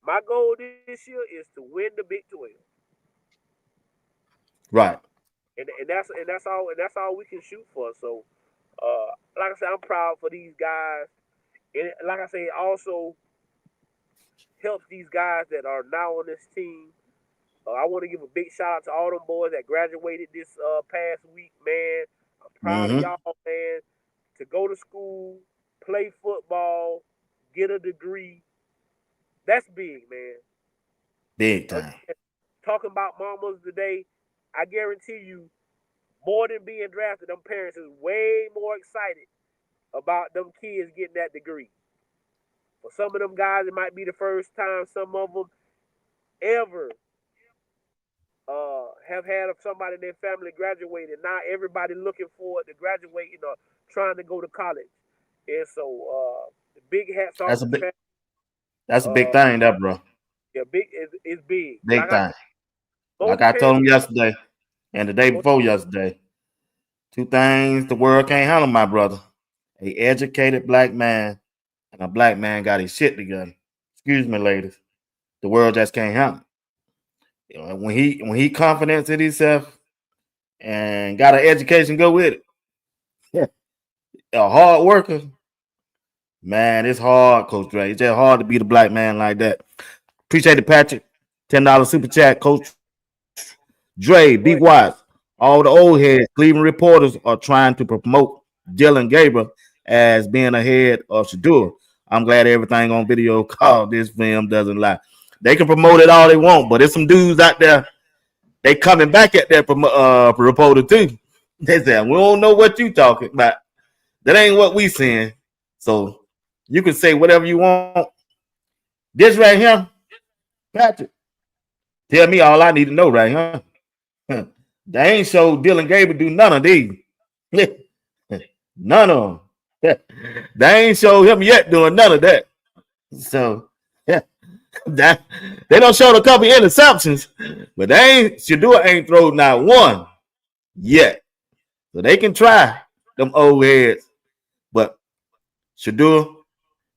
My goal this year is to win the Big 12. Right. And that's all we can shoot for. So like I said, I'm proud for these guys. And like I said, it also helps these guys that are now on this team. I want to give a big shout out to all them boys that graduated this past week, man. I'm proud of Mm-hmm. y'all, man. To go to school, play football, get a degree. That's big, man. Big time. Again, talking about mamas today, I guarantee you, more than being drafted, them parents is way more excited about them kids getting that degree. For some of them guys, it might be the first time some of them ever have had somebody in their family graduated. Now everybody looking forward to graduating or trying to go to college. And so the big hats off That's a to big. Travis. That's a big Uh, thing, there, bro. yeah, big is big. Big Like I time. said, Like most I told parents. him yesterday and the day Go, before yesterday. Two things the world can't handle, my brother. A educated black man and a black man got his shit together. Excuse me, ladies. The world just can't handle. You know, when he confident in himself and got an education, go with it. A hard worker, man, it's hard, Coach Dre. It's just hard to be the black man like that. Appreciate it, Patrick. $10 super chat, Coach Dre. go Be ahead. wise. All the old heads, Cleveland reporters are trying to promote Dylan Gabriel as being ahead of Shedeur. I'm glad everything on video called this film doesn't lie. They can promote it all they want, but there's some dudes out there. They coming back at that reporter too. They say we don't know what you talking about. That ain't what we saying. So you can say whatever you want. This right here, Patrick, tell me all I need to know right here. They ain't show Dylan Gabriel do none of these. None of them. They ain't show him yet doing none of that. So yeah, that they don't show a couple interceptions, but they ain't Shedeur ain't thrown not one yet. So they can try them old heads, but Shedeur,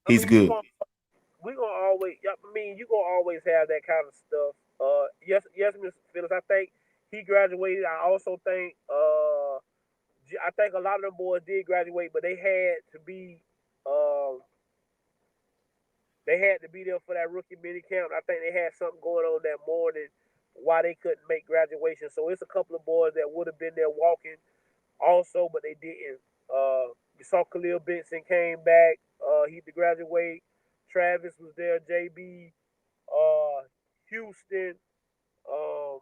I he's mean, you good. gonna we gonna always. I mean, you gonna always have that kind of stuff. Yes, Mr. Phillips. I think he graduated. I also think. I think a lot of them boys did graduate, but uh, they had to be there for that rookie mini camp. I think they had something going on that morning why they couldn't make graduation. So it's a couple of boys that would have been there walking also, but they didn't. We saw Khalil Benson came back. He to graduate. Travis was there. JB, Houston. Um,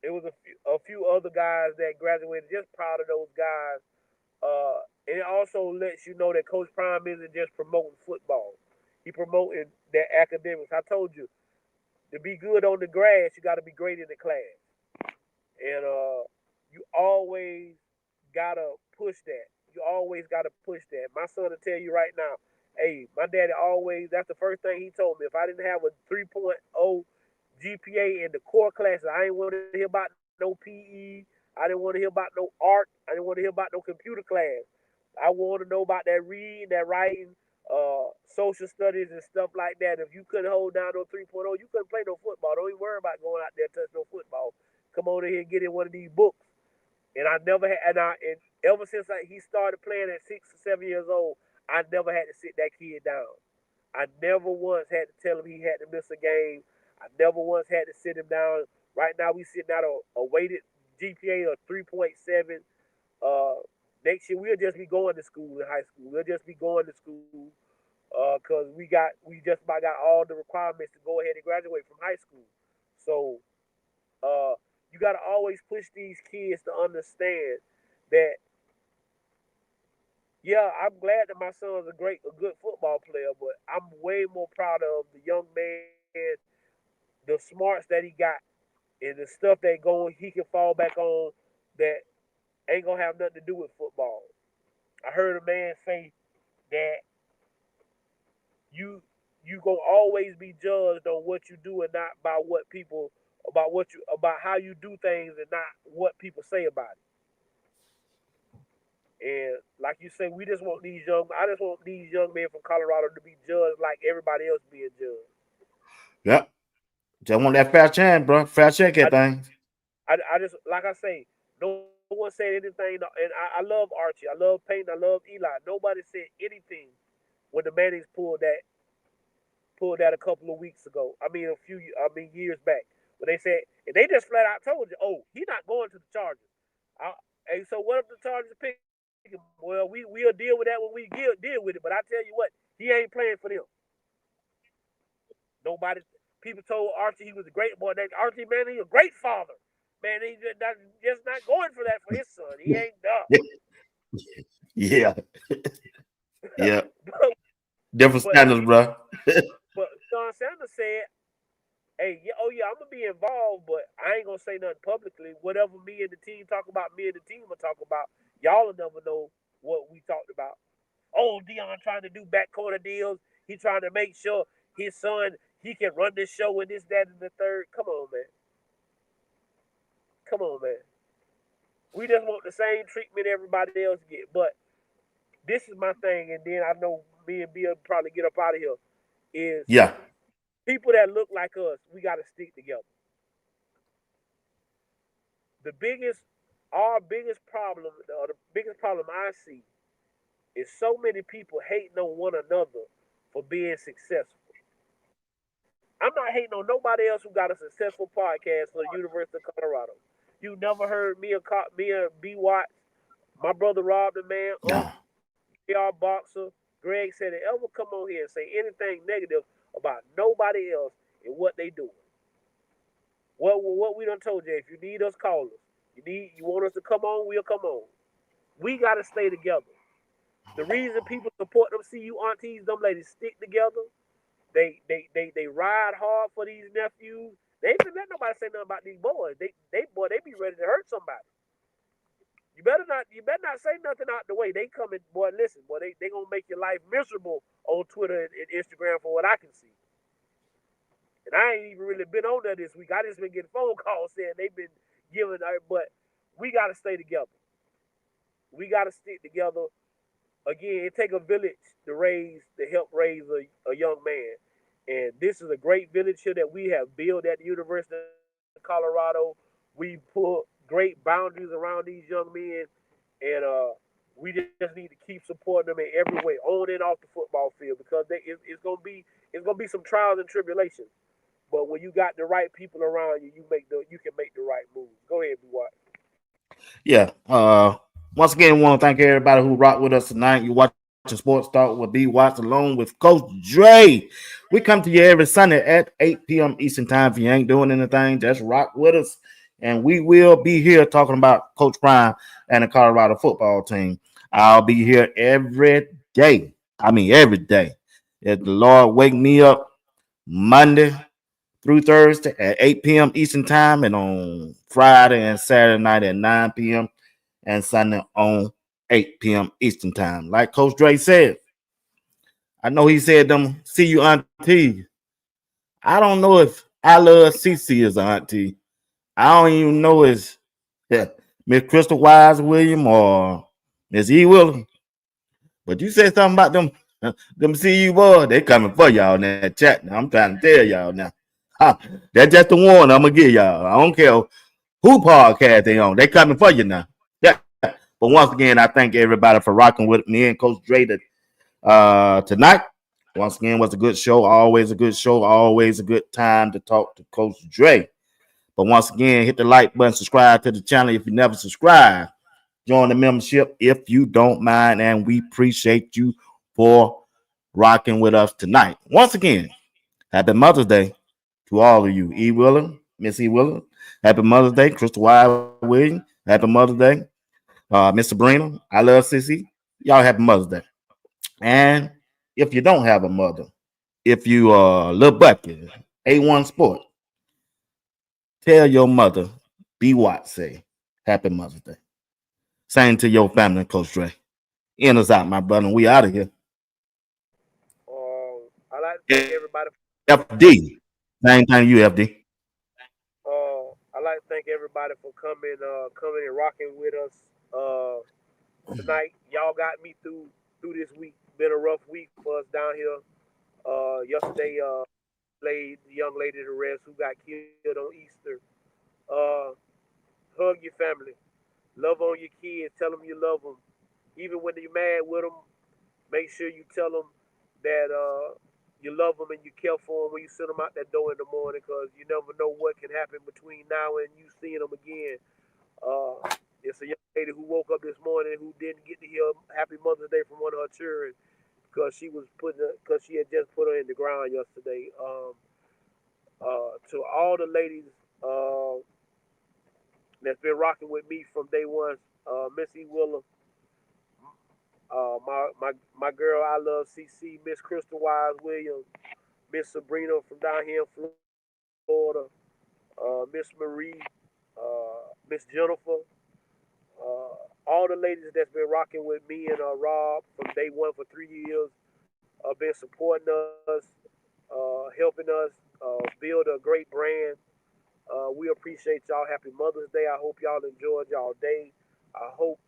it was a few other guys that graduated. Just proud of those guys. And it also lets you know that Coach Prime isn't just promoting football. He promoting their academics. I told you, to be good on the grass, you got to be great in the class. And you always gotta push that. You always gotta push that. My son will tell you right now, hey, my daddy always, that's the first thing he told me. If I didn't have a 3.0 GPA in the core classes, I ain't want to hear about no PE. I didn't want to hear about no art. I didn't want to hear about no computer class. I want to know about that reading, that writing, social studies and stuff like that. If you couldn't hold down no 3.0, you couldn't play no football. Don't even worry about going out there and touch no football. Come on in here and get in one of these books. And I never had, and ever since he started playing at 6 or 7 years old, I never had to sit that kid down. I never once had to tell him he had to miss a game. I never once had to sit him down. Right now, we sitting at a weighted GPA of 3.7. Uh, Next year, we'll just be going to school in high school. We'll just be going to school because we just about got all the requirements to go ahead and graduate from high school. So uh, you got to always push these kids to understand that, yeah, I'm glad that my son's a good football player, but I'm way more proud of the young man the smarts that he got and the stuff that he can fall back on that ain't gonna have nothing to do with football. I heard a man say that you gonna always be judged on what you do and not by what people about how you do things and not what people say about it. And like you say, I just want these young men from Colorado to be judged like everybody else being judged. Yep. Just want that fair chance, bro. Fair check at things. I just, like I say, no one said anything, and I love Archie, I love Peyton, I love Eli. Nobody said anything when the Mannings pulled that a couple of weeks ago. Years back when they said, and they just flat out told you, oh, he's not going to the Chargers. And so what if the Chargers pick him? Well, we'll deal with that when we deal with it. But I tell you what, he ain't playing for them. People told Archie he was a great boy. Archie, man, he's a great father. Man, he's just not going for that for his son. He ain't dumb. Yeah. Yeah. Different standards, bro. But Deion Sanders said, hey, I'm going to be involved, but I ain't going to say nothing publicly. Whatever me and the team talk about, me and the team will talk about. Y'all will never know what we talked about. Oh, Deion trying to do back corner deals. He trying to make sure his son, he can run this show and this, that, and the third. Come on, man. We just want the same treatment everybody else get. But this is my thing, and then I know me and Bill probably get up out of here, is people that look like us, we got to stick together. Our biggest problem, or the biggest problem I see, is so many people hating on one another for being successful. I'm not hating on nobody else who got a successful podcast for the University of Colorado. You never heard me or B. Watts, my brother Rob the Man, JR Boxer, Greg said they ever come on here and say anything negative about nobody else and what they doing. What we done told you, if you need us, call us. You want us to come on, we'll come on. We gotta stay together. The reason people support them CU aunties, them ladies stick together. They ride hard for these nephews. They ain't let nobody say nothing about these boys. They be ready to hurt somebody. You better not say nothing out the way. They coming, boy, listen, boy, they gonna make your life miserable on Twitter and Instagram for what I can see. And I ain't even really been on there this week. I just been getting phone calls saying they've been giving, but we gotta stay together. We gotta stick together. Again, it take a village to help raise a young man. And this is a great village here that we have built at the University of Colorado. We put great boundaries around these young men, and we just need to keep supporting them in every way, on and off the football field, because it's gonna be some trials and tribulations. But when you got the right people around you, you can make the right moves. Go ahead, B. Watt. Yeah. Once again, want to thank everybody who rocked with us tonight. You watching Sports Talk with B. Watts along with Coach Dre. We come to you every Sunday at 8 p.m. Eastern Time. If you ain't doing anything, just rock with us. And we will be here talking about Coach Prime and the Colorado football team. I'll be here every day. Every day. If the Lord wake me up Monday through Thursday at 8 p.m. Eastern Time, and on Friday and Saturday night at 9 p.m. and Sunday on 8 p.m. Eastern Time. Like Coach Dre said, I know he said them see you auntie. I don't know if I love CC as an auntie. I don't even know if Miss Crystal Wise William or Miss E. William. But you said something about them CU boys. They coming for y'all in that chat. Now I'm trying to tell y'all now. That's just the one I'm gonna give y'all. I don't care who podcast they on. They coming for you now. Yeah. But once again, I thank everybody for rocking with me and Coach Dre tonight. Once again, was a good show. Always a good show. Always a good time to talk to Coach Dre. But once again, hit the like button, subscribe to the channel if you never subscribe. Join the membership if you don't mind, and we appreciate you for rocking with us tonight. Once again, happy Mother's Day to all of you. E. William, Miss E. William, happy Mother's Day. Crystal Y. Williams, happy Mother's Day. Miss Sabrina, I love Sissy. Y'all happy Mother's Day. And if you don't have a mother, if you Lil Bucky, A1 Sport, Tell your mother, B. Watt, say, Happy Mother's Day. Same to your family, Coach Dre. In us out, my brother. We out of here. I like to thank everybody. FD. Same thing you, FD. I like to thank everybody for coming and rocking with us tonight. Y'all got me through this week. Been a rough week for us down here. Yesterday, laid the young lady to rest who got killed on Easter. Hug your family. Love on your kids. Tell them you love them. Even when you're mad with them, make sure you tell them that you love them and you care for them when you send them out that door in the morning, because you never know what can happen between now and you seeing them again. It's a young lady who woke up this morning who didn't get to hear Happy Mother's Day from one of her children because she had just put her in the ground yesterday. To all the ladies that's been rocking with me from day one, Missy Willa, my girl I love CC, Miss Crystal Wise Williams, Miss Sabrina from down here in Florida, Miss Marie, Miss Jennifer, all the ladies that's been rocking with me and Rob from day one for 3 years, been supporting us, helping us build a great brand. We appreciate y'all. Happy Mother's Day. I hope y'all enjoyed y'all day. I hope,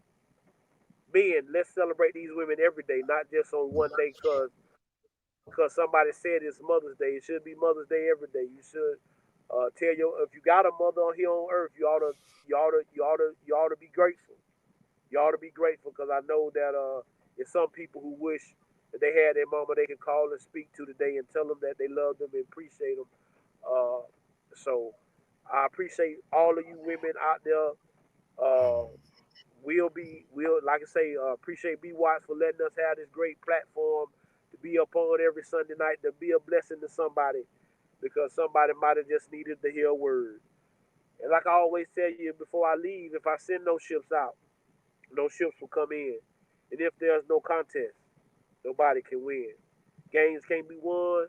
men, let's celebrate these women every day, not just on one day because somebody said it's Mother's Day. It should be Mother's Day every day. You should tell if you got a mother here on earth, you ought to be grateful. You ought to be grateful, because I know that it's some people who wish that they had their mama they can call and speak to today and tell them that they love them and appreciate them. So I appreciate all of you women out there. We'll like I say, appreciate B Watts for letting us have this great platform to be up on every Sunday night, to be a blessing to somebody, because somebody might have just needed to hear a word. And like I always tell you before I leave, if I send no ships out, no ships will come in. And if there's no contest, nobody can win. Games can't be won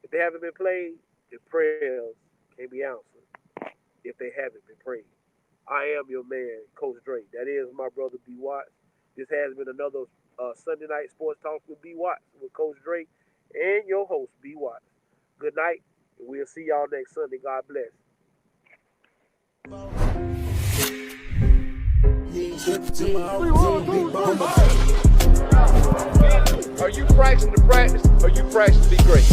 if they haven't been played. If prayers can't be answered if they haven't been prayed. I am your man, Coach Dre. That is my brother, B. Watts. This has been another Sunday Night Sports Talk with B. Watts, with Coach Dre and your host, B. Watts. Good night, and we'll see y'all next Sunday. God bless. Are you practicing to practice, or are you practicing to be great?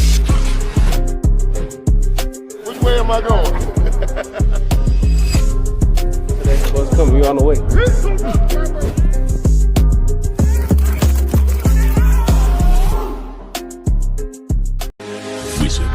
Which way am I going? Today's supposed to come. You on the way. We said